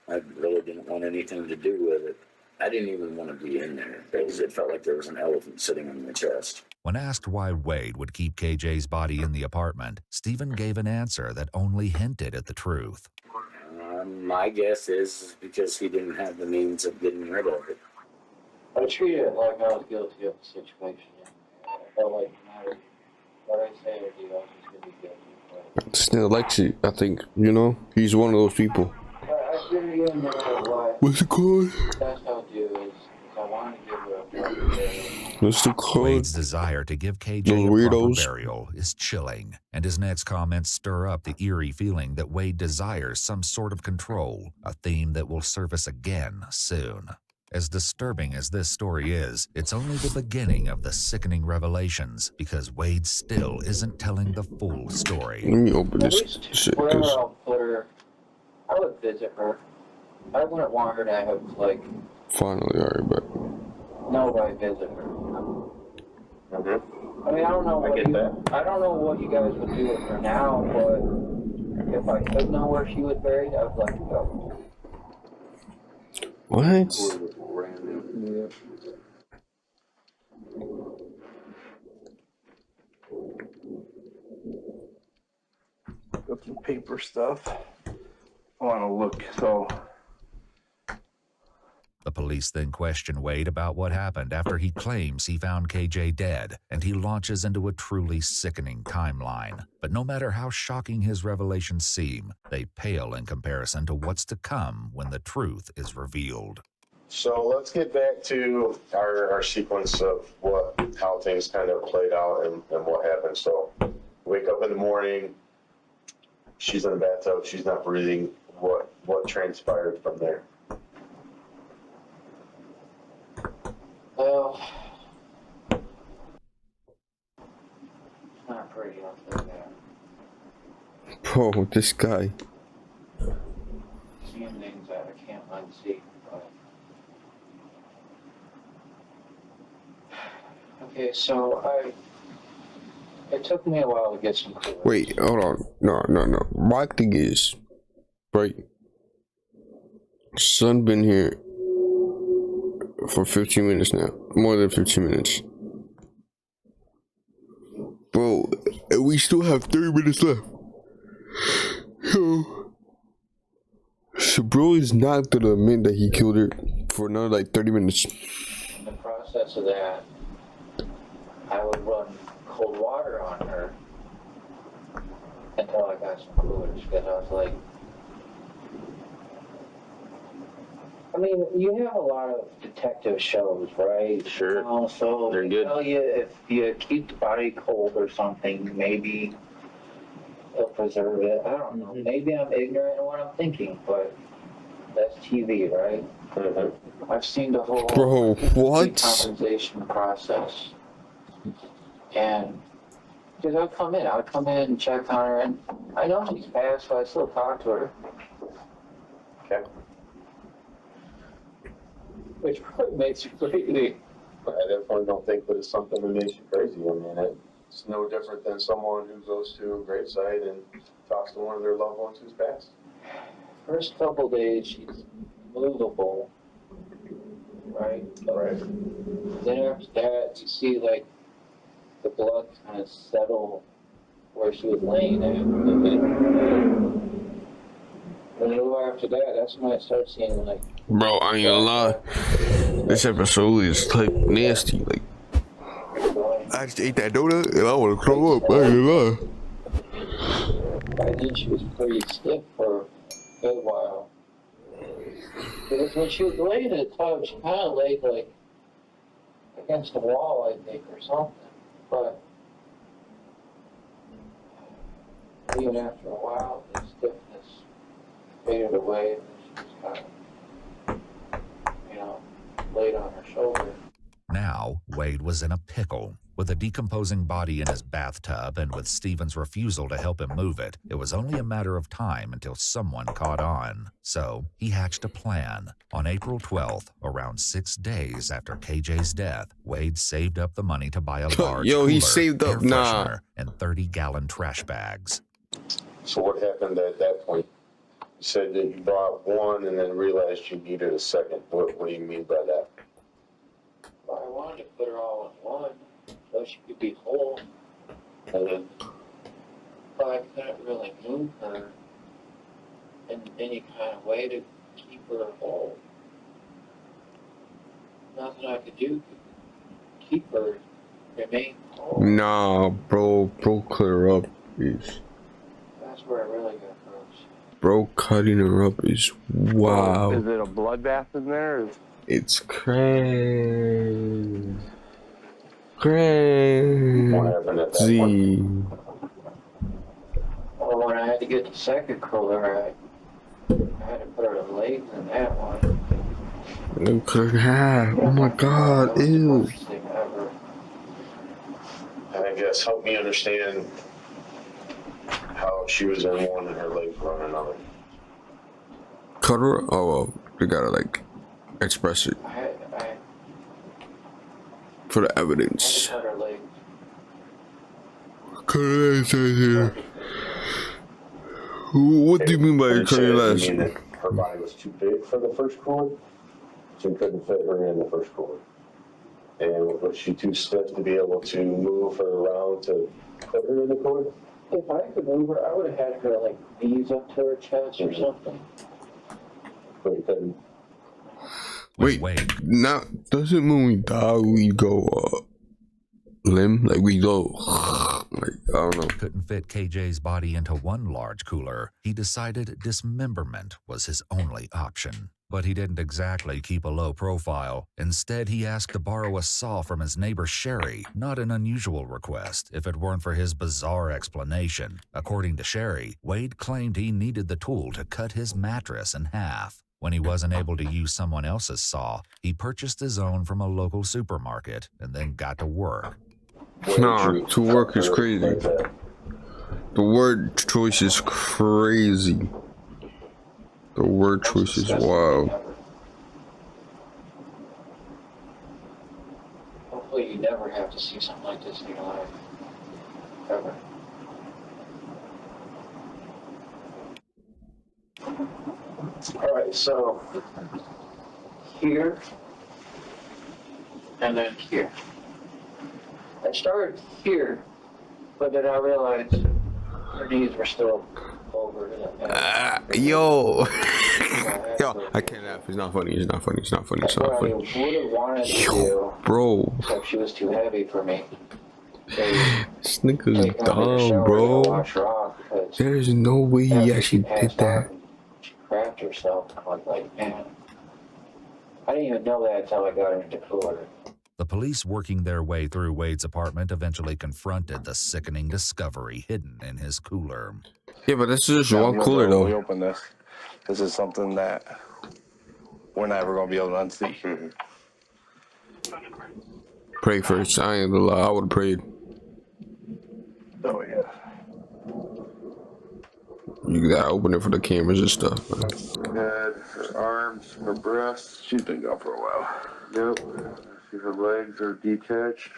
Speaker 12: I really didn't want anything to do with it. I didn't even want to be in there because it felt like there was an elephant sitting on my chest.
Speaker 4: When asked why Wade would keep KJ's body in the apartment, Stephen gave an answer that only hinted at the truth.
Speaker 12: My guess is because he didn't have the means of getting rid of it.
Speaker 2: I treated it like I was guilty of the situation. I felt like no matter what I say or do, I was just going to be guilty.
Speaker 1: Still likes it, I think. You know, he's one of those people.
Speaker 2: I figured you no matter what.
Speaker 1: What's it called?
Speaker 2: That's how I do is I want to give her a proper burial.
Speaker 1: What's it called?
Speaker 4: Wade's desire to give KJ
Speaker 1: Those
Speaker 4: a
Speaker 1: weirdos.
Speaker 4: proper burial is chilling, and his next comments stir up the eerie feeling that Wade desires some sort of control, a theme that will surface again soon. As disturbing as this story is, it's only the beginning of the sickening revelations, because Wade still isn't telling the full story.
Speaker 1: Let me open
Speaker 2: At
Speaker 1: this
Speaker 2: least
Speaker 1: shit.
Speaker 2: wherever
Speaker 1: 'Cause
Speaker 2: I'll put her, I would visit her. I wouldn't want her to have, like,
Speaker 1: finally, alright, but
Speaker 2: nobody visit her.
Speaker 3: Mm-hmm.
Speaker 2: I mean, I don't know
Speaker 3: I
Speaker 2: what
Speaker 3: get
Speaker 2: you,
Speaker 3: that.
Speaker 2: I don't know what you guys would do with her now, but if I could know where she was buried, I'd like to go.
Speaker 1: what?
Speaker 2: Yeah.
Speaker 8: Got some paper stuff. I want to look. So
Speaker 4: The police then question Wade about what happened after he claims he found KJ dead, and he launches into a truly sickening timeline. But no matter how shocking his revelations seem, they pale in comparison to what's to come when the truth is revealed.
Speaker 3: So let's get back to our sequence of how things kind of played out and what happened. So wake up in the morning, she's in the bathtub, she's not breathing. What transpired from there?
Speaker 2: Well, it's not pretty, I'll say that.
Speaker 1: Bro, this guy.
Speaker 2: Seeing things that I can't unsee, but... Okay, so it took me a while to get some clues.
Speaker 1: Wait, hold on. No. My thing is, right? Son been here for 15 minutes now. More than 15 minutes. Bro, and we still have 30 minutes left. So bro is not gonna admit that he killed her for another like 30 minutes.
Speaker 2: In the process of that, I would run cold water on her until I got some clues, because I was like, I mean, you have a lot of detective shows, right?
Speaker 6: Sure.
Speaker 2: So
Speaker 6: They're
Speaker 2: they
Speaker 6: good.
Speaker 2: tell you if you keep the body cold or something, maybe it'll preserve it. I don't know. Maybe I'm ignorant in what I'm thinking, but that's TV, right?
Speaker 3: Mm-hmm.
Speaker 2: I've seen the whole
Speaker 1: Bro, what?
Speaker 2: decompensation process. And because I would come in and check on her, and I know she's passed, so I still talk to her.
Speaker 3: Okay.
Speaker 2: Which probably makes you crazy.
Speaker 3: I definitely don't think that it's something that makes you crazy. I mean, it's no different than someone who goes to a gravesite and talks to one of their loved ones who's passed.
Speaker 2: First couple days, she's movable, right?
Speaker 3: Right.
Speaker 2: Then after that, you see like the blood kind of settle where she was laying at. And then a little after that, that's when I start seeing like.
Speaker 1: Bro, I ain't gonna lie. This episode is like nasty. Like, I just ate that donut and I wanna throw up. I ain't gonna lie.
Speaker 2: I think she was pretty stiff for a good while. Because when she was laying in the tub, she kind of laid like against the wall, I think, or something. But even after a while, the stiffness faded away, and she was kind of, laid on her shoulder.
Speaker 4: Now, Wade was in a pickle. With a decomposing body in his bathtub and with Stephen's refusal to help him move it, it was only a matter of time until someone caught on. So he hatched a plan. On April 12th, around 6 days after KJ's death, Wade saved up the money to buy a large
Speaker 1: Yo,
Speaker 4: cooler,
Speaker 1: he saved
Speaker 4: air
Speaker 1: up, nah.
Speaker 4: freshener, and 30-gallon trash bags.
Speaker 3: So what happened at that point? You said that you bought one and then realized you needed a second. What do you mean by that?
Speaker 2: Well, I wanted to put her all in one, so she could be whole. But I couldn't really move her in any kind of way to keep her whole. Nothing I could do to keep her remain whole.
Speaker 1: Nah, bro, clear up is.
Speaker 2: That's where it really got gross.
Speaker 1: Bro, cutting her up is wow.
Speaker 8: Is it a bloodbath in there?
Speaker 1: It's crazy. Crazy.
Speaker 2: Well, when I had to get the second cooler, I had to put her legs in that one.
Speaker 1: Oh my god, ew.
Speaker 3: I guess help me understand how she was in one and her legs were on another.
Speaker 1: Cut her? Oh, well, we gotta like express it for the evidence.
Speaker 2: Cut her legs.
Speaker 1: Cut her legs right here. What do you mean by cutting her legs?
Speaker 3: You mean that her body was too big for the first cooler, so you couldn't fit her in the first cooler? And was she too stiff to be able to move her around to put her in the cooler?
Speaker 2: If I could move her, I would have had her like knees up to her chest or something.
Speaker 3: But you couldn't.
Speaker 1: Wait, now doesn't when we die we go limb? Like we go like I don't know.
Speaker 4: Couldn't fit KJ's body into one large cooler. He decided dismemberment was his only option. But he didn't exactly keep a low profile. Instead, he asked to borrow a saw from his neighbor Sherry, not an unusual request if it weren't for his bizarre explanation. According to Sherry, Wade claimed he needed the tool to cut his mattress in half. When he wasn't able to use someone else's saw, he purchased his own from a local supermarket and then got to work.
Speaker 1: Nah, to work is crazy. The word choice is crazy. The word choice is wild.
Speaker 2: Hopefully you never have to see something like this in your life. Ever. Alright, so here and then here. I started here, but then I realized her knees were still over to that.
Speaker 1: Yo, I can't laugh. It's not funny. It's not funny. It's not funny. It's not funny.
Speaker 2: I would have wanted to do,
Speaker 1: bro.
Speaker 2: except she was too heavy for me.
Speaker 1: This nigga's dumb, bro. There's no way he actually did that.
Speaker 2: She crapped herself. I was like, man, I didn't even know that until I got into the cooler.
Speaker 4: The police working their way through Wade's apartment eventually confronted the sickening discovery hidden in his cooler.
Speaker 1: Yeah, but this is just one cooler, though.
Speaker 8: We open this. This is something that we're never going to be able to unsee.
Speaker 1: Pray first. I ain't gonna lie. I would have prayed.
Speaker 8: Oh, yeah.
Speaker 1: You gotta open it for the cameras and stuff, man.
Speaker 3: Her head, her arms, her breasts.
Speaker 8: She's been gone for a while.
Speaker 3: Yep. See her legs are detached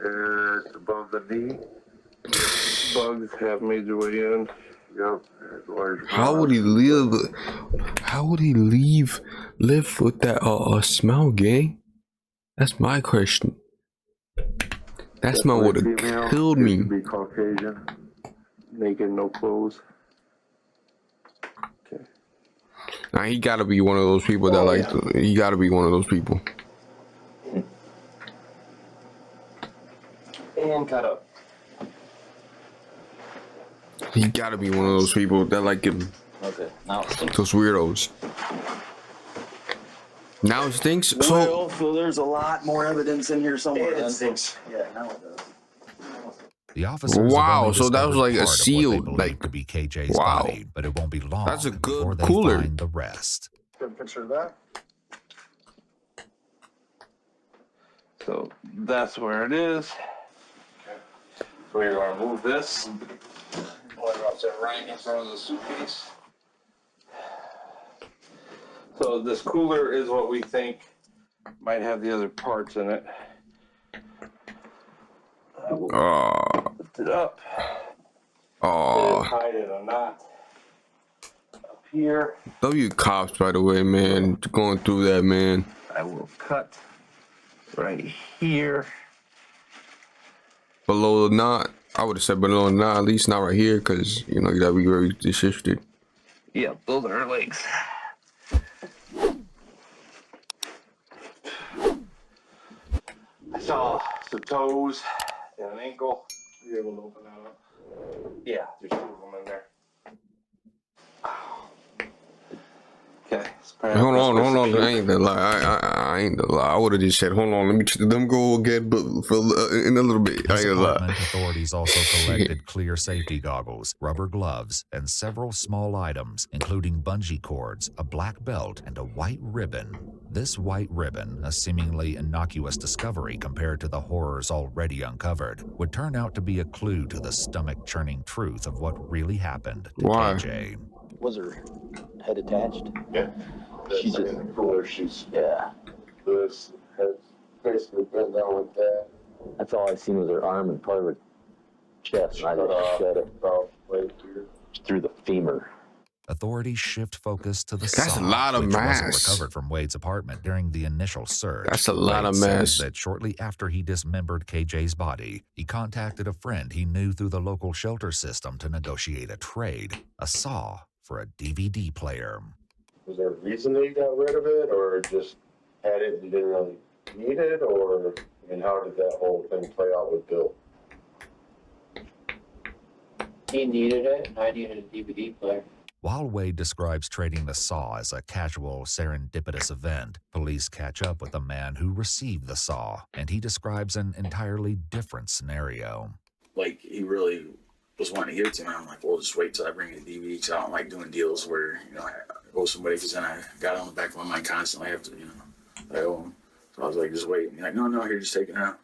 Speaker 3: and above the knee.
Speaker 8: Bugs have made their way in.
Speaker 3: Yep.
Speaker 1: How would he live? How would he live with that smell, gang? That's my question. That smell would have killed me.
Speaker 3: Be Caucasian, naked, no clothes. Okay.
Speaker 1: Now he gotta be one of those people that he gotta be one of those people.
Speaker 5: And cut up.
Speaker 1: He gotta be one of those people that like him.
Speaker 5: Okay, now it stinks.
Speaker 1: Those weirdos. Now it stinks.
Speaker 12: Well, so there's a lot more evidence in here somewhere.
Speaker 5: It stinks.
Speaker 12: Yeah, now it does.
Speaker 4: The officers
Speaker 1: wow, so that was like a
Speaker 4: seal,
Speaker 1: like
Speaker 4: to be KJ's
Speaker 1: wow.
Speaker 4: body, but it won't be long.
Speaker 1: That's a
Speaker 4: before
Speaker 1: good
Speaker 4: they
Speaker 1: cooler.
Speaker 4: Find the rest.
Speaker 8: Good picture of that. So that's where it is. So we're going to move this. We'll drop that right in front of the suitcase. So this cooler is what we think might have the other parts in it. I will lift it up. It is tied in a knot up here.
Speaker 1: W cops, by the way, man. Going through that, man.
Speaker 8: I will cut right here.
Speaker 1: Below the knot. I would have said below the knot, at least not right here, because, you know, you gotta be very shifted.
Speaker 8: Yeah, those are her legs. I saw some toes and an ankle. Are you able to open that up? Yeah, there's 2 of them in there. Okay.
Speaker 1: Hold on. I ain't gonna lie. I ain't gonna lie. I would have just said, hold on, let them go again, but for in a little bit. I ain't gonna lie.
Speaker 4: Authorities also collected clear safety goggles, rubber gloves, and several small items, including bungee cords, a black belt, and a white ribbon. This white ribbon, a seemingly innocuous discovery compared to the horrors already uncovered, would turn out to be a clue to the stomach-churning truth of what really happened to KJ.
Speaker 5: Was her head attached?
Speaker 3: Yeah.
Speaker 5: She's
Speaker 3: in the cooler. She's
Speaker 5: Yeah.
Speaker 3: Lewis has basically been down with that.
Speaker 5: That's all I seen was her arm and part of her chest. And I just shut it
Speaker 3: about right here.
Speaker 5: through the femur.
Speaker 4: Authorities shift focus to the
Speaker 1: That's
Speaker 4: saw,
Speaker 1: a lot of
Speaker 4: which
Speaker 1: mass.
Speaker 4: wasn't recovered from Wade's apartment during the initial search.
Speaker 1: That's a lot of
Speaker 4: Wade says
Speaker 1: mass.
Speaker 4: that shortly after he dismembered KJ's body, he contacted a friend he knew through the local shelter system to negotiate a trade, a saw for a DVD player.
Speaker 3: Was there a reason that you got rid of it, or just had it and you didn't really need it, or how did that whole thing play out with Bill?
Speaker 2: He needed it, and I needed a DVD player.
Speaker 4: While Wade describes trading the saw as a casual, serendipitous event, police catch up with the man who received the saw, and he describes an entirely different scenario.
Speaker 12: Like, he really was wanting to give it to me. I'm like, well, just wait till I bring the DVD, because I don't like doing deals where, I owe somebody, because then I got on the back of my mind constantly, I have to, I owe them. So I was like, just wait. And he's like, no, here, just take it out.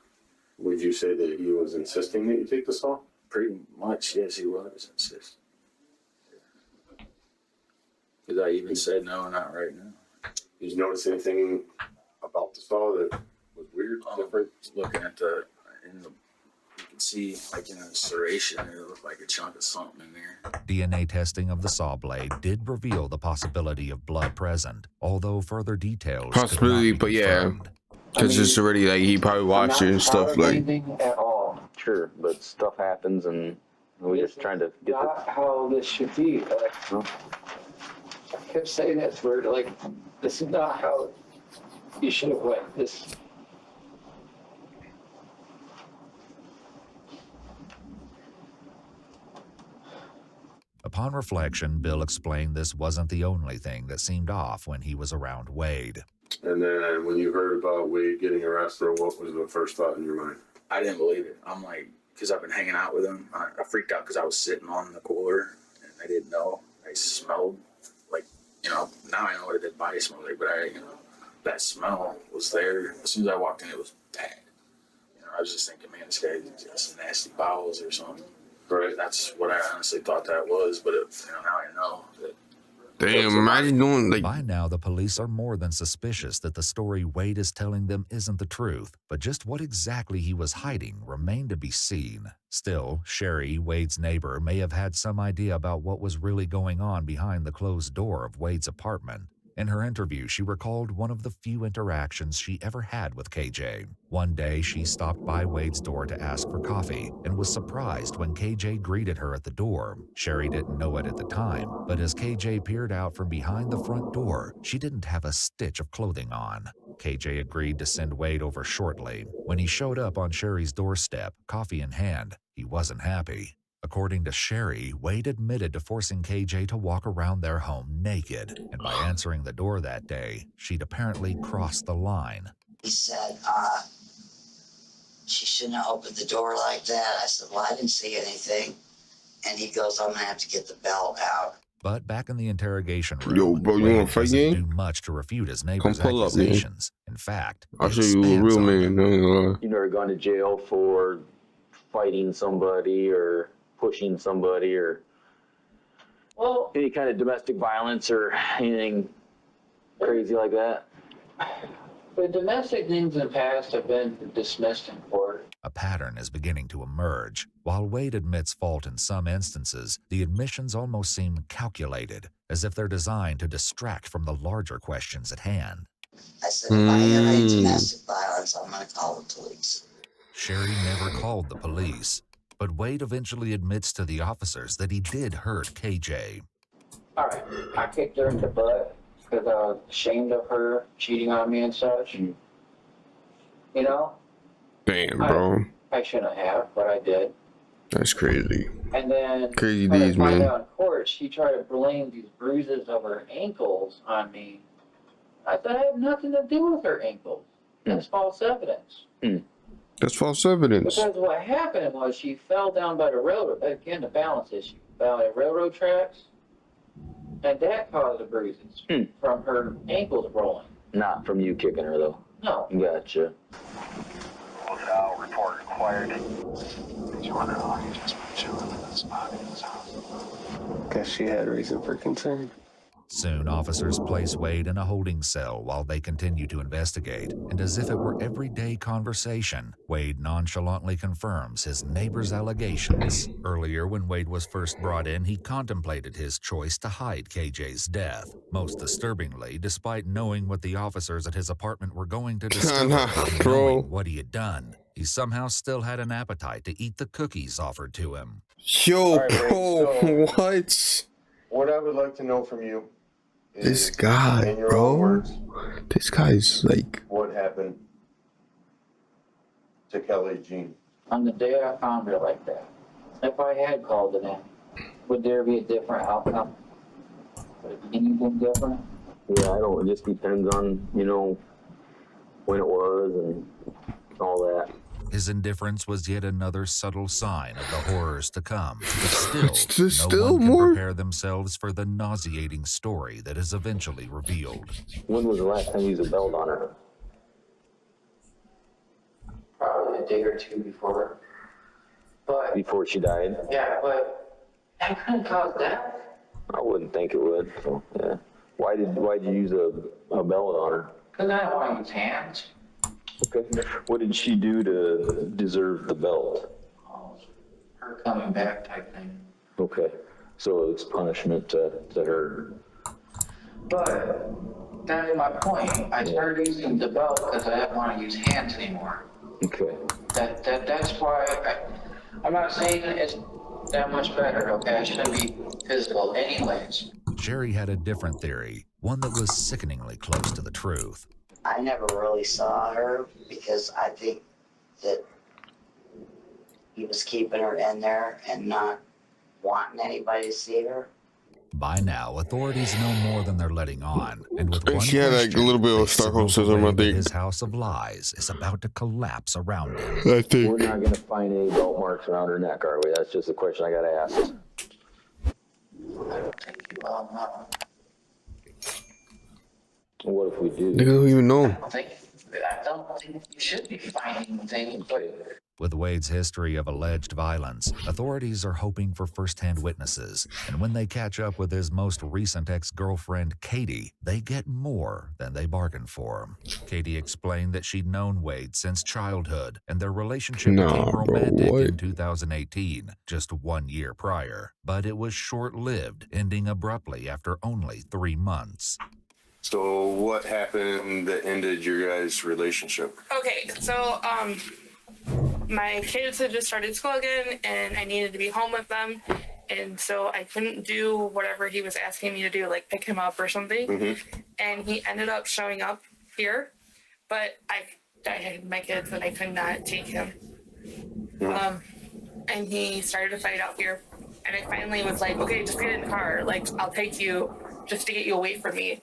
Speaker 3: Would you say that he was insisting that you take the saw?
Speaker 12: Pretty much, yes, he was insisting. Because I even said, no, not right now.
Speaker 3: Did you notice anything about the saw that was weird, different?
Speaker 12: Looking at you can see, like in a serration, it looked like a chunk of something in there.
Speaker 4: DNA testing of the saw blade did reveal the possibility of blood present, although further details
Speaker 1: Possibility, but yeah, because it's already like he probably watched it and stuff like.
Speaker 2: Anything at all.
Speaker 5: Sure, but stuff happens, and we're just trying to get
Speaker 2: Not how this should be. I kept saying that word, this is not how you should have went. This.
Speaker 4: Upon reflection, Bill explained this wasn't the only thing that seemed off when he was around Wade.
Speaker 3: And then when you heard about Wade getting arrested, what was the first thought in your mind?
Speaker 12: I didn't believe it. I'm like, because I've been hanging out with him. I freaked out because I was sitting on the cooler and I didn't know. I smelled like, now I know what a dead body smells like, but that smell was there. As soon as I walked in, it was bad. I was just thinking, man, this guy got some nasty bowels or something. Right. That's what I honestly thought that was, but now I know that.
Speaker 1: Damn, imagine doing like.
Speaker 4: By now, the police are more than suspicious that the story Wade is telling them isn't the truth, but just what exactly he was hiding remained to be seen. Still, Sherry, Wade's neighbor, may have had some idea about what was really going on behind the closed door of Wade's apartment. In her interview, she recalled one of the few interactions she ever had with KJ. One day, she stopped by Wade's door to ask for coffee and was surprised when KJ greeted her at the door. Sherry didn't know it at the time, but as KJ peered out from behind the front door, she didn't have a stitch of clothing on. KJ agreed to send Wade over shortly. When he showed up on Sherry's doorstep, coffee in hand, he wasn't happy. According to Sherry, Wade admitted to forcing KJ to walk around their home naked, and by answering the door that day, she'd apparently crossed the line.
Speaker 9: He said, she shouldn't have opened the door like that. I said, well, I didn't see anything. And he goes, I'm gonna have to get the belt out.
Speaker 4: But back in the interrogation room,
Speaker 1: Yo, bro, you
Speaker 4: Wade
Speaker 1: want to fight
Speaker 4: doesn't
Speaker 1: game?
Speaker 4: do much to refute his neighbor's
Speaker 1: pull up, man.
Speaker 4: accusations. In fact,
Speaker 1: I'll
Speaker 4: he
Speaker 1: show you a
Speaker 4: expands
Speaker 1: real
Speaker 4: on
Speaker 1: man.
Speaker 4: them.
Speaker 1: No.
Speaker 5: You never gone to jail for fighting somebody or pushing somebody or
Speaker 2: Well,
Speaker 5: any kind of domestic violence or anything crazy like that?
Speaker 2: the domestic things in the past have been dismissed in court.
Speaker 4: A pattern is beginning to emerge. While Wade admits fault in some instances, the admissions almost seem calculated, as if they're designed to distract from the larger questions at hand.
Speaker 9: I said, if I hear any domestic violence, I'm going to call the police.
Speaker 4: Sherry never called the police, but Wade eventually admits to the officers that he did hurt KJ.
Speaker 2: All right, I kicked her in the butt because I was ashamed of her cheating on me and such. You know?
Speaker 1: Damn, bro.
Speaker 2: I shouldn't have, but I did.
Speaker 1: That's crazy.
Speaker 2: And then
Speaker 1: Crazy
Speaker 2: when I
Speaker 1: days,
Speaker 2: find
Speaker 1: man.
Speaker 2: out in court, she tried to blame these bruises of her ankles on me. I said I had nothing to do with her ankles. That's false evidence.
Speaker 1: That's false evidence.
Speaker 2: Because what happened was she fell down by the railroad. Again, the balance issue. By the railroad tracks. And that caused the bruises from her ankles rolling.
Speaker 5: Not from you kicking her, though.
Speaker 2: No.
Speaker 5: Gotcha.
Speaker 10: Report required. You wonder how long you just been chilling in this spot in his house.
Speaker 11: Guess she had reason for concern.
Speaker 4: Soon, officers place Wade in a holding cell while they continue to investigate, and as if it were everyday conversation, Wade nonchalantly confirms his neighbor's allegations. Earlier, when Wade was first brought in, he contemplated his choice to hide KJ's death. Most disturbingly, despite knowing what the officers at his apartment were going to discover, and knowing what he had done, he somehow still had an appetite to eat the cookies offered to him.
Speaker 1: Yo,
Speaker 3: right, Wade,
Speaker 1: bro, what?
Speaker 3: What I would like to know from you is,
Speaker 1: This guy,
Speaker 3: in your own
Speaker 1: bro.
Speaker 3: words,
Speaker 1: This guy's like,
Speaker 3: what happened to Kelly Jean?
Speaker 2: On the day I found her like that, if I had called it in, would there be a different outcome? Would it be anything different?
Speaker 5: Yeah, I don't. It just depends on, when it was and all that.
Speaker 4: His indifference was yet another subtle sign of the horrors to come. But
Speaker 1: Still
Speaker 4: no one can
Speaker 1: more?
Speaker 4: prepare themselves for the nauseating story that is eventually revealed.
Speaker 5: When was the last time you used a belt on her?
Speaker 2: Probably a day or two before. But,
Speaker 5: Before she died?
Speaker 2: yeah, but that couldn't cause death.
Speaker 5: I wouldn't think it would. So, yeah. Why'd you use a belt on her?
Speaker 2: Because I don't want to use hands.
Speaker 5: Okay. What did she do to deserve the belt?
Speaker 2: Her coming back type thing.
Speaker 5: Okay. So it's punishment to her.
Speaker 2: But that's my point. I started using the belt because I didn't want to use hands anymore.
Speaker 5: Okay.
Speaker 2: That's why I'm not saying it's that much better, okay? I shouldn't be physical anyways.
Speaker 4: Sherry had a different theory, one that was sickeningly close to the truth.
Speaker 9: I never really saw her because I think that he was keeping her in there and not wanting anybody to see her.
Speaker 4: By now, authorities know more than they're letting on, and with one
Speaker 1: she had like a little bit of
Speaker 4: they
Speaker 1: Stockholm
Speaker 4: signal
Speaker 1: syndrome, I
Speaker 4: that
Speaker 1: think.
Speaker 4: his house of lies is about to collapse around him.
Speaker 1: I think.
Speaker 5: We're not going to find any belt marks around her neck, are we? That's just a question I got to ask.
Speaker 2: I don't think you all know.
Speaker 5: What if we do?
Speaker 1: They don't even know.
Speaker 2: I don't think you should be finding things, but
Speaker 4: With Wade's history of alleged violence, authorities are hoping for first-hand witnesses, and when they catch up with his most recent ex-girlfriend, Katie, they get more than they bargained for. Katie explained that she'd known Wade since childhood, and their relationship became romantic in 2018, just 1 year prior. But it was short-lived, ending abruptly after only 3 months.
Speaker 13: So what happened that ended your guys' relationship?
Speaker 14: Okay, so my kids had just started school again and I needed to be home with them, and so I couldn't do whatever he was asking me to do, like pick him up or something. And he ended up showing up here, but I had my kids and I could not take him. And he started to fight out here, and I finally was like, okay, just get in the car, like I'll take you just to get you away from me.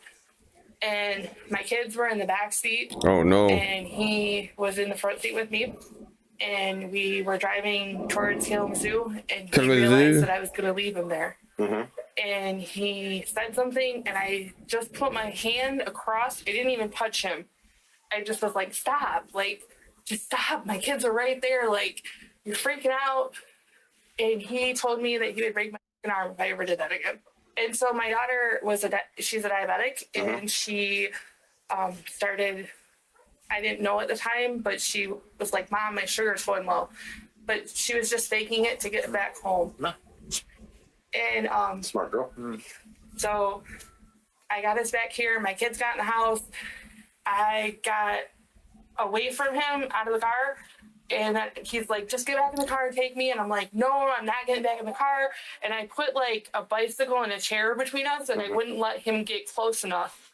Speaker 14: And my kids were in the back seat.
Speaker 1: Oh no.
Speaker 14: And he was in the front seat with me. And we were driving towards Kalamazoo, and he realized that I was going to leave him there. and he said something, and I just put my hand across. I didn't even touch him. I just was like, stop, like, just stop. My kids are right there. Like, you're freaking out. And he told me that he would break my arm if I ever did that again. And so my daughter she's a diabetic, and she started, I didn't know at the time, but she was like, Mom, my sugar's going low. But she was just faking it to get back home. And
Speaker 6: Smart girl.
Speaker 14: so I got us back here. My kids got in the house. I got away from him out of the car. And he's like, just get back in the car and take me. And I'm like, no, I'm not getting back in the car. And I put like a bicycle and a chair between us, and I wouldn't let him get close enough.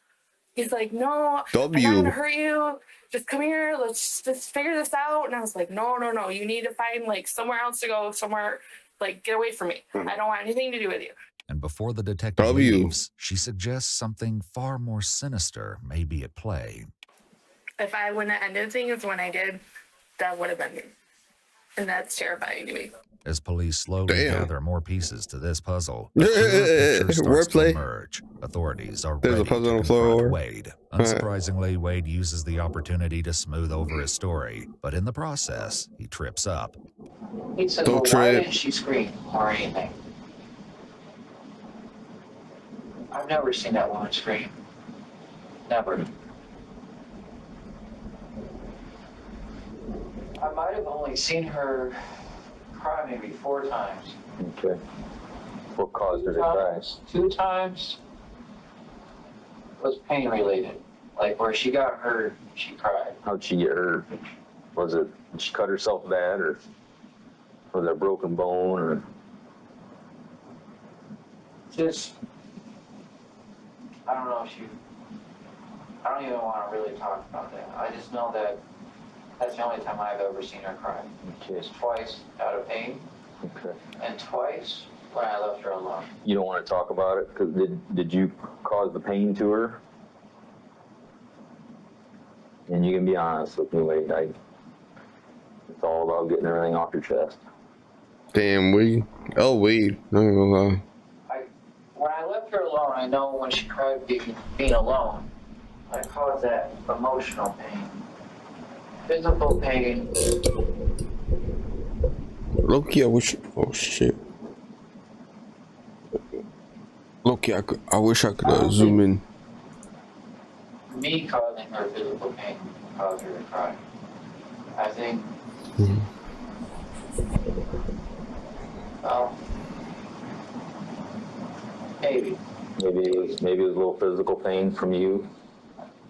Speaker 14: He's like, no, I'm not gonna hurt you. Just come here. Let's just figure this out. And I was like, no. You need to find like somewhere else to go, somewhere, like, get away from me. I don't want anything to do with you.
Speaker 4: And before the detective leaves, she suggests something far more sinister may be at play.
Speaker 14: If I wouldn't have ended things when I did, that would have been me. And that's terrifying to me.
Speaker 4: As police slowly gather more pieces to this puzzle, a clearer picture starts to emerge. Authorities are ready to confront Wade. Unsurprisingly, Wade uses the opportunity to smooth over his story, but in the process, he trips up.
Speaker 2: He said, well, why didn't she scream or anything? I've never seen that woman scream. Never. I might have only seen her cry maybe 4 times.
Speaker 5: Okay. What caused her to cry?
Speaker 2: 2 times was pain related. Like where she got hurt, she cried.
Speaker 5: How'd she get hurt? Was it, did she cut herself bad, or was it a broken bone, or?
Speaker 2: Just, I don't know if I don't even want to really talk about that. I just know that that's the only time I've ever seen her cry.
Speaker 5: Okay.
Speaker 2: It's twice out of pain.
Speaker 5: Okay.
Speaker 2: And twice when I left her alone.
Speaker 5: You don't want to talk about it? Cause did you cause the pain to her? And you can be honest with me, Wade. It's all about getting everything off your chest.
Speaker 1: Damn, Wade. Oh, Wade. Not even gonna lie.
Speaker 2: When I left her alone, I know when she cried being alone, I caused that emotional pain. Physical pain.
Speaker 1: Loki, I wish. Oh shit. Loki, I wish I could zoom in.
Speaker 2: Me causing her physical pain caused her to cry. I think. Well, maybe.
Speaker 5: Maybe it was a little physical pain from you.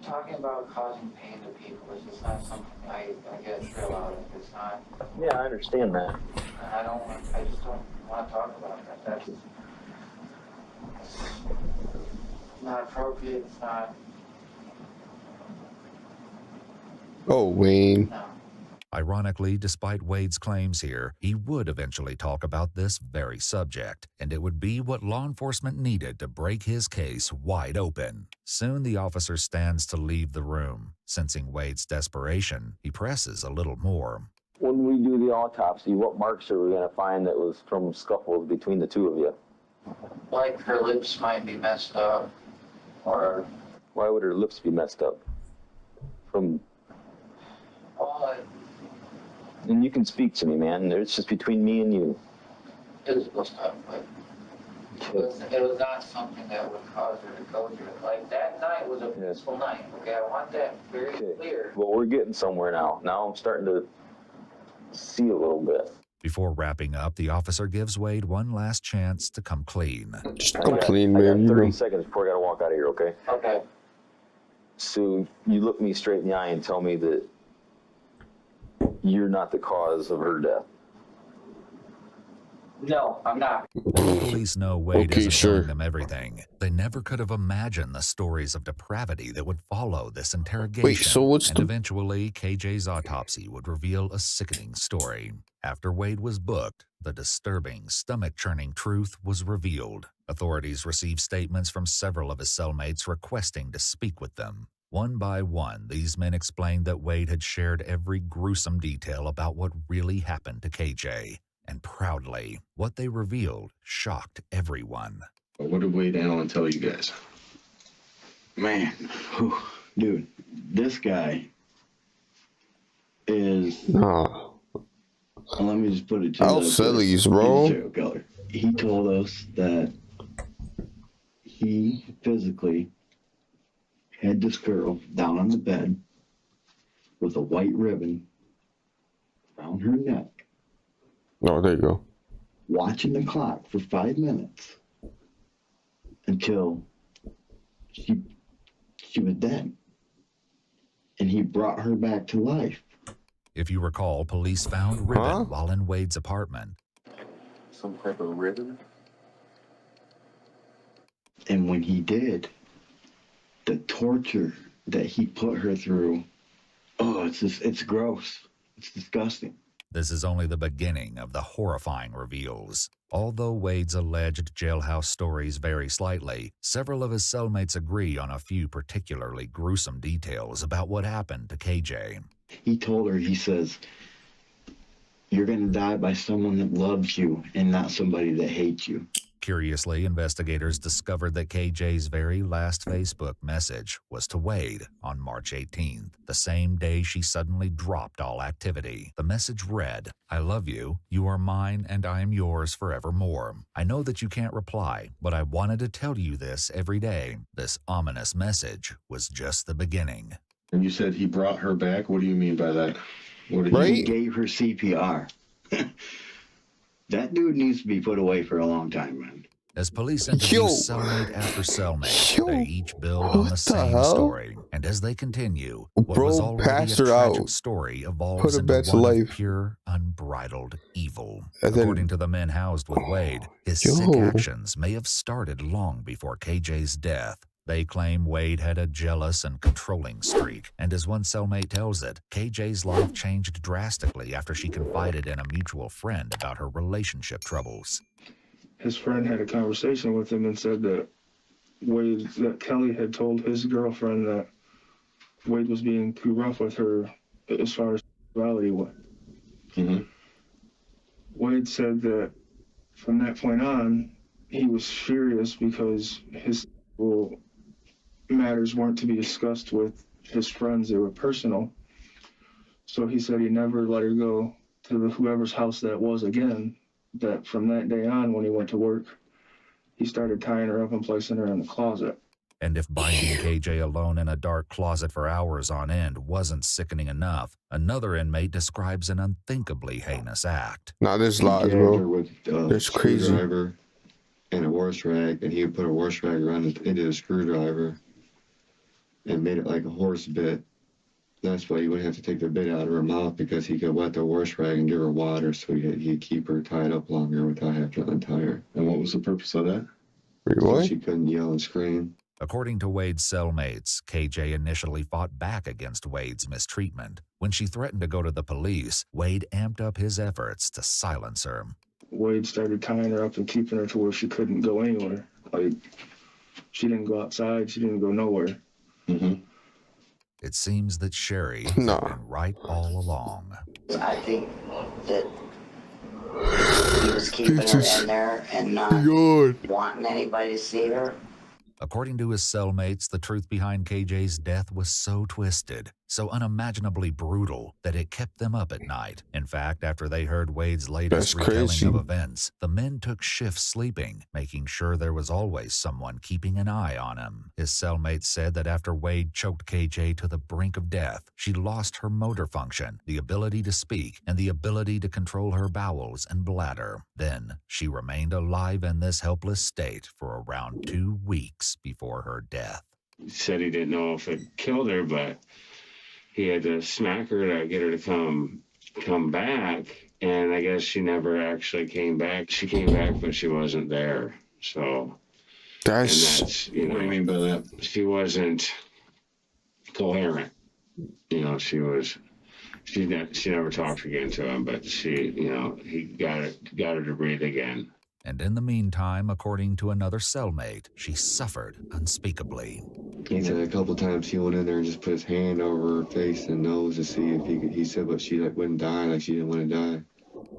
Speaker 2: Talking about causing pain to people is just not something I get a thrill out of. It's not.
Speaker 5: Yeah, I understand that.
Speaker 2: I just don't want to talk about that. That's not appropriate. It's not.
Speaker 1: Oh, Wayne.
Speaker 2: No.
Speaker 4: Ironically, despite Wade's claims here, he would eventually talk about this very subject, and it would be what law enforcement needed to break his case wide open. Soon the officer stands to leave the room. Sensing Wade's desperation, he presses a little more.
Speaker 5: When we do the autopsy, what marks are we going to find that was from scuffles between the two of you?
Speaker 2: Like her lips might be messed up, or...
Speaker 5: Why would her lips be messed up? From... And you can speak to me, man. It's just between me and you.
Speaker 2: It was messed up, but it was not something that would cause her to go through it. Like, that night was a peaceful night, okay? I want that very clear.
Speaker 5: Well, we're getting somewhere now. Now I'm starting to see a little bit.
Speaker 4: Before wrapping up, the officer gives Wade one last chance to come clean.
Speaker 1: Just come clean, man.
Speaker 5: I got 30 seconds before I got to walk out of here, okay?
Speaker 2: Okay.
Speaker 5: So you look me straight in the eye and tell me that you're not the cause of her death.
Speaker 2: No, I'm not.
Speaker 4: The police know Wade isn't telling them everything. They never could have imagined the stories of depravity that would follow this interrogation.
Speaker 1: Wait, so what's
Speaker 4: and eventually, KJ's autopsy would reveal a sickening story. After Wade was booked, the disturbing, stomach-churning truth was revealed. Authorities received statements from several of his cellmates requesting to speak with them. One by one, these men explained that Wade had shared every gruesome detail about what really happened to KJ. And proudly, what they revealed shocked everyone.
Speaker 3: What did Wade Allen tell you guys?
Speaker 15: Man, whew, dude, this guy is.
Speaker 1: Nah.
Speaker 15: Let me just put it to you.
Speaker 1: How silly, bro.
Speaker 15: He's a serial killer. He told us that he physically had this girl down on the bed with a white ribbon around her neck.
Speaker 1: Oh, there you go.
Speaker 15: Watching the clock for 5 minutes until she was dead. And he brought her back to life.
Speaker 4: If you recall, police found ribbon while in Wade's apartment.
Speaker 8: Some type of ribbon?
Speaker 15: And when he did, the torture that he put her through, it's gross. It's disgusting.
Speaker 4: This is only the beginning of the horrifying reveals. Although Wade's alleged jailhouse stories vary slightly, several of his cellmates agree on a few particularly gruesome details about what happened to KJ.
Speaker 15: He told her, he says, you're going to die by someone that loves you and not somebody that hates you.
Speaker 4: Curiously, investigators discovered that KJ's very last Facebook message was to Wade on March 18th, the same day she suddenly dropped all activity. The message read, "I love you, you are mine, and I am yours forevermore. I know that you can't reply, but I wanted to tell you this every day." This ominous message was just the beginning.
Speaker 3: And you said he brought her back? What do you mean by that? What did
Speaker 15: He gave her CPR. That dude needs to be put away for a long time, man.
Speaker 4: As police interview cellmate after cellmate, they each build on the same story. And as they continue, what was already a tragic story evolves into one of pure, unbridled evil. According to the men housed with Wade, his sick actions may have started long before KJ's death. They claim Wade had a jealous and controlling streak, and as one cellmate tells it, KJ's life changed drastically after she confided in a mutual friend about her relationship troubles.
Speaker 7: His friend had a conversation with him and said that Kelly had told his girlfriend that Wade was being too rough with her as far as sexuality went.
Speaker 3: Mm-hmm.
Speaker 7: Wade said that from that point on, he was furious because his matters weren't to be discussed with his friends. They were personal. So he said he never let her go to whoever's house that was again. That from that day on, when he went to work, he started tying her up and placing her in the closet.
Speaker 4: And if binding KJ alone in a dark closet for hours on end wasn't sickening enough, another inmate describes an unthinkably heinous act.
Speaker 1: Nah, this lies, bro. That's crazy.
Speaker 15: Screwdriver and a wash rag, and he would put a wash rag around into the screwdriver and made it like a horse bit. That's why you wouldn't have to take the bit out of her mouth, because he could wet the wash rag and give her water, so he'd keep her tied up longer without having to untie her.
Speaker 3: And what was the purpose of that?
Speaker 15: So she couldn't yell and scream.
Speaker 4: According to Wade's cellmates, KJ initially fought back against Wade's mistreatment. When she threatened to go to the police, Wade amped up his efforts to silence her.
Speaker 7: Wade started tying her up and keeping her to where she couldn't go anywhere. Like, she didn't go outside, she didn't go nowhere.
Speaker 3: Mm-hmm.
Speaker 4: It seems that Sherry had been right all along.
Speaker 9: I think that he was keeping her in there and not wanting anybody to see her.
Speaker 4: According to his cellmates, the truth behind KJ's death was so twisted, so unimaginably brutal, that it kept them up at night. In fact, after they heard Wade's latest retelling of events, the men took shifts sleeping, making sure there was always someone keeping an eye on him. His cellmates said that after Wade choked KJ to the brink of death, she lost her motor function, the ability to speak, and the ability to control her bowels and bladder. Then, she remained alive in this helpless state for around 2 weeks before her death.
Speaker 16: He said he didn't know if it killed her, but he had to smack her to get her to come back, and I guess she never actually came back. She came back, but she wasn't there. So that's you know, what do you mean by that? She wasn't coherent. You know, she never talked again to him, but he got her to breathe again.
Speaker 4: And in the meantime, according to another cellmate, she suffered unspeakably.
Speaker 15: He said a couple times he went in there and just put his hand over her face and nose to see if he said, but she wouldn't die, like she didn't want to die.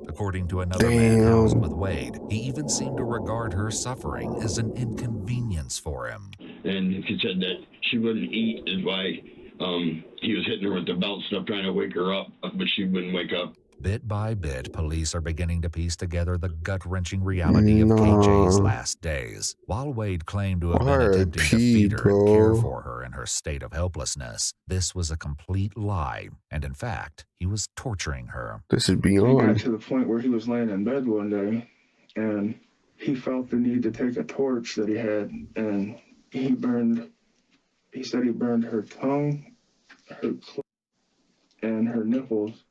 Speaker 4: According to another man housed with Wade, he even seemed to regard her suffering as an inconvenience for him.
Speaker 17: And he said that she wouldn't eat is why he was hitting her with the belt stuff, trying to wake her up, but she wouldn't wake up.
Speaker 4: Bit by bit, police are beginning to piece together the gut-wrenching reality of KJ's last days. While Wade claimed to have been attempting to feed her and care for her in her state of helplessness, this was a complete lie, and in fact, he was torturing her.
Speaker 1: This is
Speaker 7: He got
Speaker 1: beyond.
Speaker 7: to the point where he was laying in bed one day, and he felt the need to take a torch that he had, and he said he burned her tongue, her clit, and her nipples,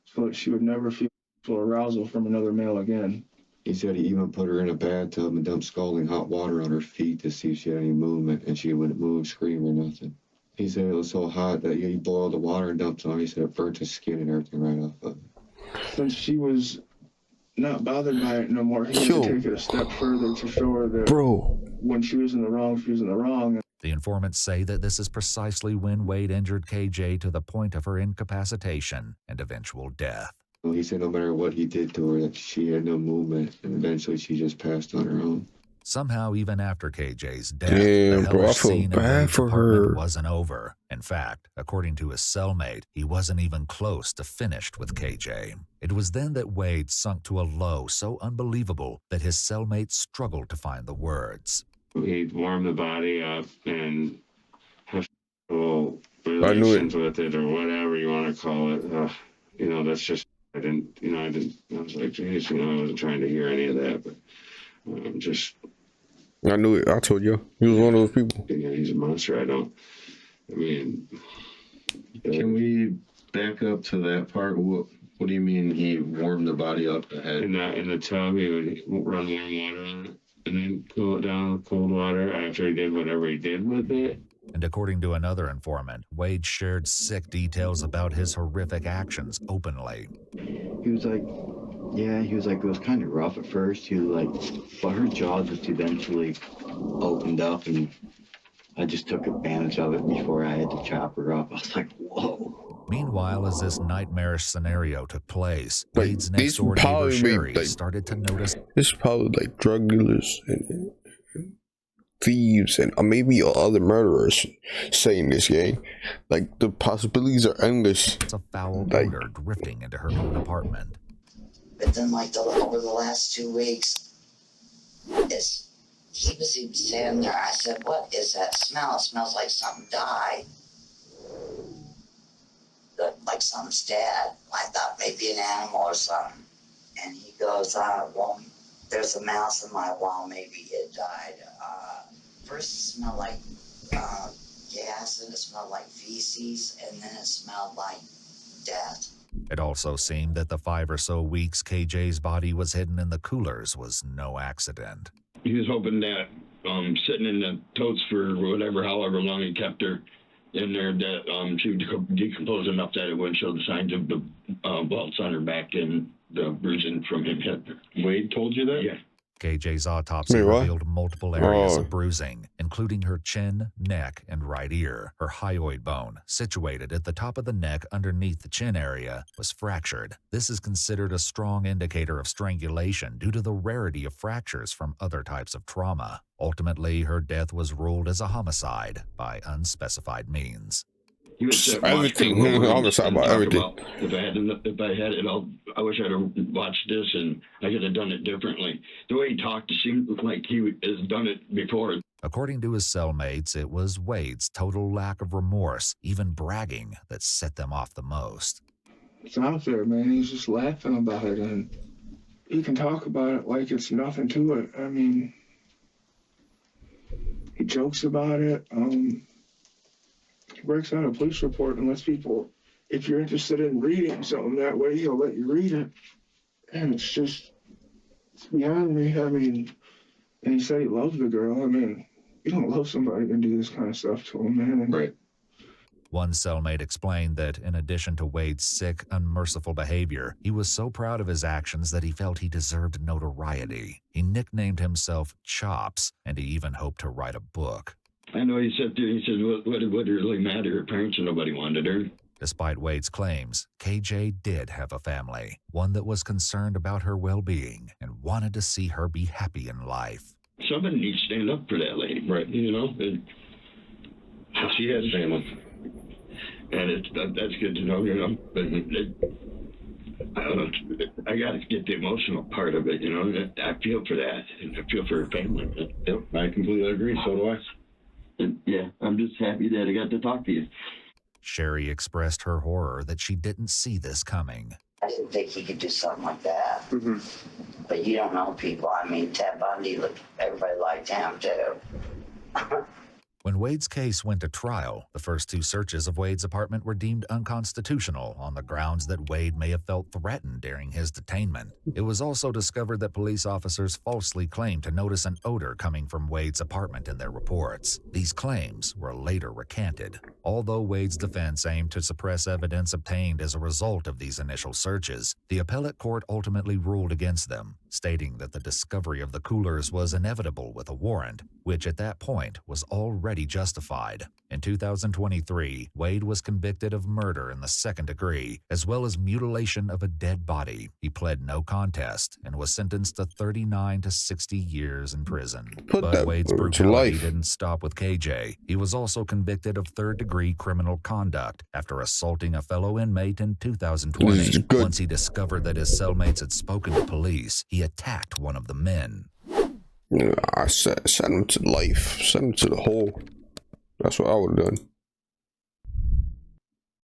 Speaker 7: so that she would never feel arousal from another male again.
Speaker 15: He said he even put her in a bathtub and dumped scalding hot water on her feet to see if she had any movement, and she wouldn't move, scream, or nothing. He said it was so hot that he boiled the water and dumped it on her. He said it burnt his skin and everything right off of it.
Speaker 7: Since she was not bothered by it no more, he had to take it a step further to show her that when she was in the wrong, she was in the wrong.
Speaker 4: The informants say that this is precisely when Wade injured KJ to the point of her incapacitation and eventual death.
Speaker 15: He said no matter what he did to her, that she had no movement, and eventually she just passed on her own.
Speaker 4: Somehow, even after KJ's death,
Speaker 1: Damn,
Speaker 4: the
Speaker 1: bro, I
Speaker 4: hellish
Speaker 1: feel
Speaker 4: scene in
Speaker 1: bad
Speaker 4: Wade's
Speaker 1: for
Speaker 4: apartment
Speaker 1: her.
Speaker 4: wasn't over. In fact, according to his cellmate, he wasn't even close to finished with KJ. It was then that Wade sunk to a low so unbelievable that his cellmate struggled to find the words.
Speaker 16: He warmed the body up and have relations with it, or whatever you want to call it. You know, that's just, I was like, geez, I wasn't trying to hear any of that, but
Speaker 1: I knew it. I told you. He was one of those people.
Speaker 16: Yeah, he's a monster.
Speaker 3: Can we back up to that part? What do you mean he warmed the body up ahead?
Speaker 16: In the tub, he would run warm water on it and then cool it down with cold water after he did whatever he did with it.
Speaker 4: And according to another informant, Wade shared sick details about his horrific actions openly.
Speaker 18: He was like, it was kind of rough at first. But her jaw just eventually opened up, and I just took advantage of it before I had to chop her up. I was like, whoa.
Speaker 4: Meanwhile, as this nightmarish scenario took place,
Speaker 1: Like,
Speaker 4: Wade's
Speaker 1: these
Speaker 4: next-door neighbor
Speaker 1: probably
Speaker 4: Sherry
Speaker 1: like-
Speaker 4: started to notice
Speaker 1: This is probably like drug dealers and thieves and maybe other murderers saying this, gang. Like, the possibilities are endless.
Speaker 4: a foul odor drifting into her own apartment.
Speaker 9: But then, over the last 2 weeks, he was even standing there. I said, "What is that smell? It smells like something died. Like something's dead." I thought maybe an animal or something. And he goes, "Well, there's a mouse in my wall. Maybe it died." First it smelled like gas, and it smelled like feces, and then it smelled like death.
Speaker 4: It also seemed that the 5 or so weeks KJ's body was hidden in the coolers was no accident.
Speaker 17: He was hoping that sitting in the totes for however long he kept her in there, that she would decompose enough that it wouldn't show the signs of the welts on her back and the bruising from him hitting her.
Speaker 3: Wade told you that?
Speaker 17: Yeah.
Speaker 4: KJ's autopsy
Speaker 1: Wait, what?
Speaker 4: revealed multiple areas
Speaker 1: Oh.
Speaker 4: of bruising, including her chin, neck, and right ear. Her hyoid bone, situated at the top of the neck underneath the chin area, was fractured. This is considered a strong indicator of strangulation due to the rarity of fractures from other types of trauma. Ultimately, her death was ruled as a homicide by unspecified means.
Speaker 17: He was
Speaker 1: Everything. Homicide about everything.
Speaker 17: If I had it all, I wish I'd have watched this and I could have done it differently. The way he talked, it seemed like he has done it before.
Speaker 4: According to his cellmates, it was Wade's total lack of remorse, even bragging, that set them off the most.
Speaker 7: It's out there, man. He's just laughing about it, and he can talk about it like it's nothing to it. I mean, he jokes about it. He breaks out a police report and lets people, if you're interested in reading something that way, he'll let you read it. And it's beyond me. I mean, and he said he loves the girl. I mean, you don't love somebody and do this kind of stuff to him, man.
Speaker 3: Right.
Speaker 4: One cellmate explained that in addition to Wade's sick, unmerciful behavior, he was so proud of his actions that he felt he deserved notoriety. He nicknamed himself Chops, and he even hoped to write a book.
Speaker 17: I know he said what did it really matter? Her parents and nobody wanted her.
Speaker 4: Despite Wade's claims, KJ did have a family, one that was concerned about her well-being and wanted to see her be happy in life.
Speaker 17: Somebody needs to stand up for that lady, right? You know, and she has family, and that's good to know. You know, but I don't know. I got to get the emotional part of it. You know, I feel for that, and I feel for her family.
Speaker 19: Yep, I completely agree. So do I. And yeah, I'm just happy that I got to talk to you.
Speaker 4: Sherry expressed her horror that she didn't see this coming.
Speaker 9: I didn't think he could do something like that. But you don't know people. I mean, Ted Bundy, everybody liked him too.
Speaker 4: When Wade's case went to trial, the first 2 searches of Wade's apartment were deemed unconstitutional on the grounds that Wade may have felt threatened during his detainment. It was also discovered that police officers falsely claimed to notice an odor coming from Wade's apartment in their reports. These claims were later recanted. Although Wade's defense aimed to suppress evidence obtained as a result of these initial searches, the appellate court ultimately ruled against them, stating that the discovery of the coolers was inevitable with a warrant, which at that point was already justified. In 2023, Wade was convicted of murder in the 2nd degree, as well as mutilation of a dead body. He pled no contest and was sentenced to 39 to 60 years in prison. But Wade's brutality didn't stop with KJ. He was also convicted of 3rd-degree criminal conduct after assaulting a fellow inmate in 2020. Once he discovered that his cellmates had spoken to police, he attacked one of the men.
Speaker 1: I sent him to life. Sent him to the hole. That's what I would have done.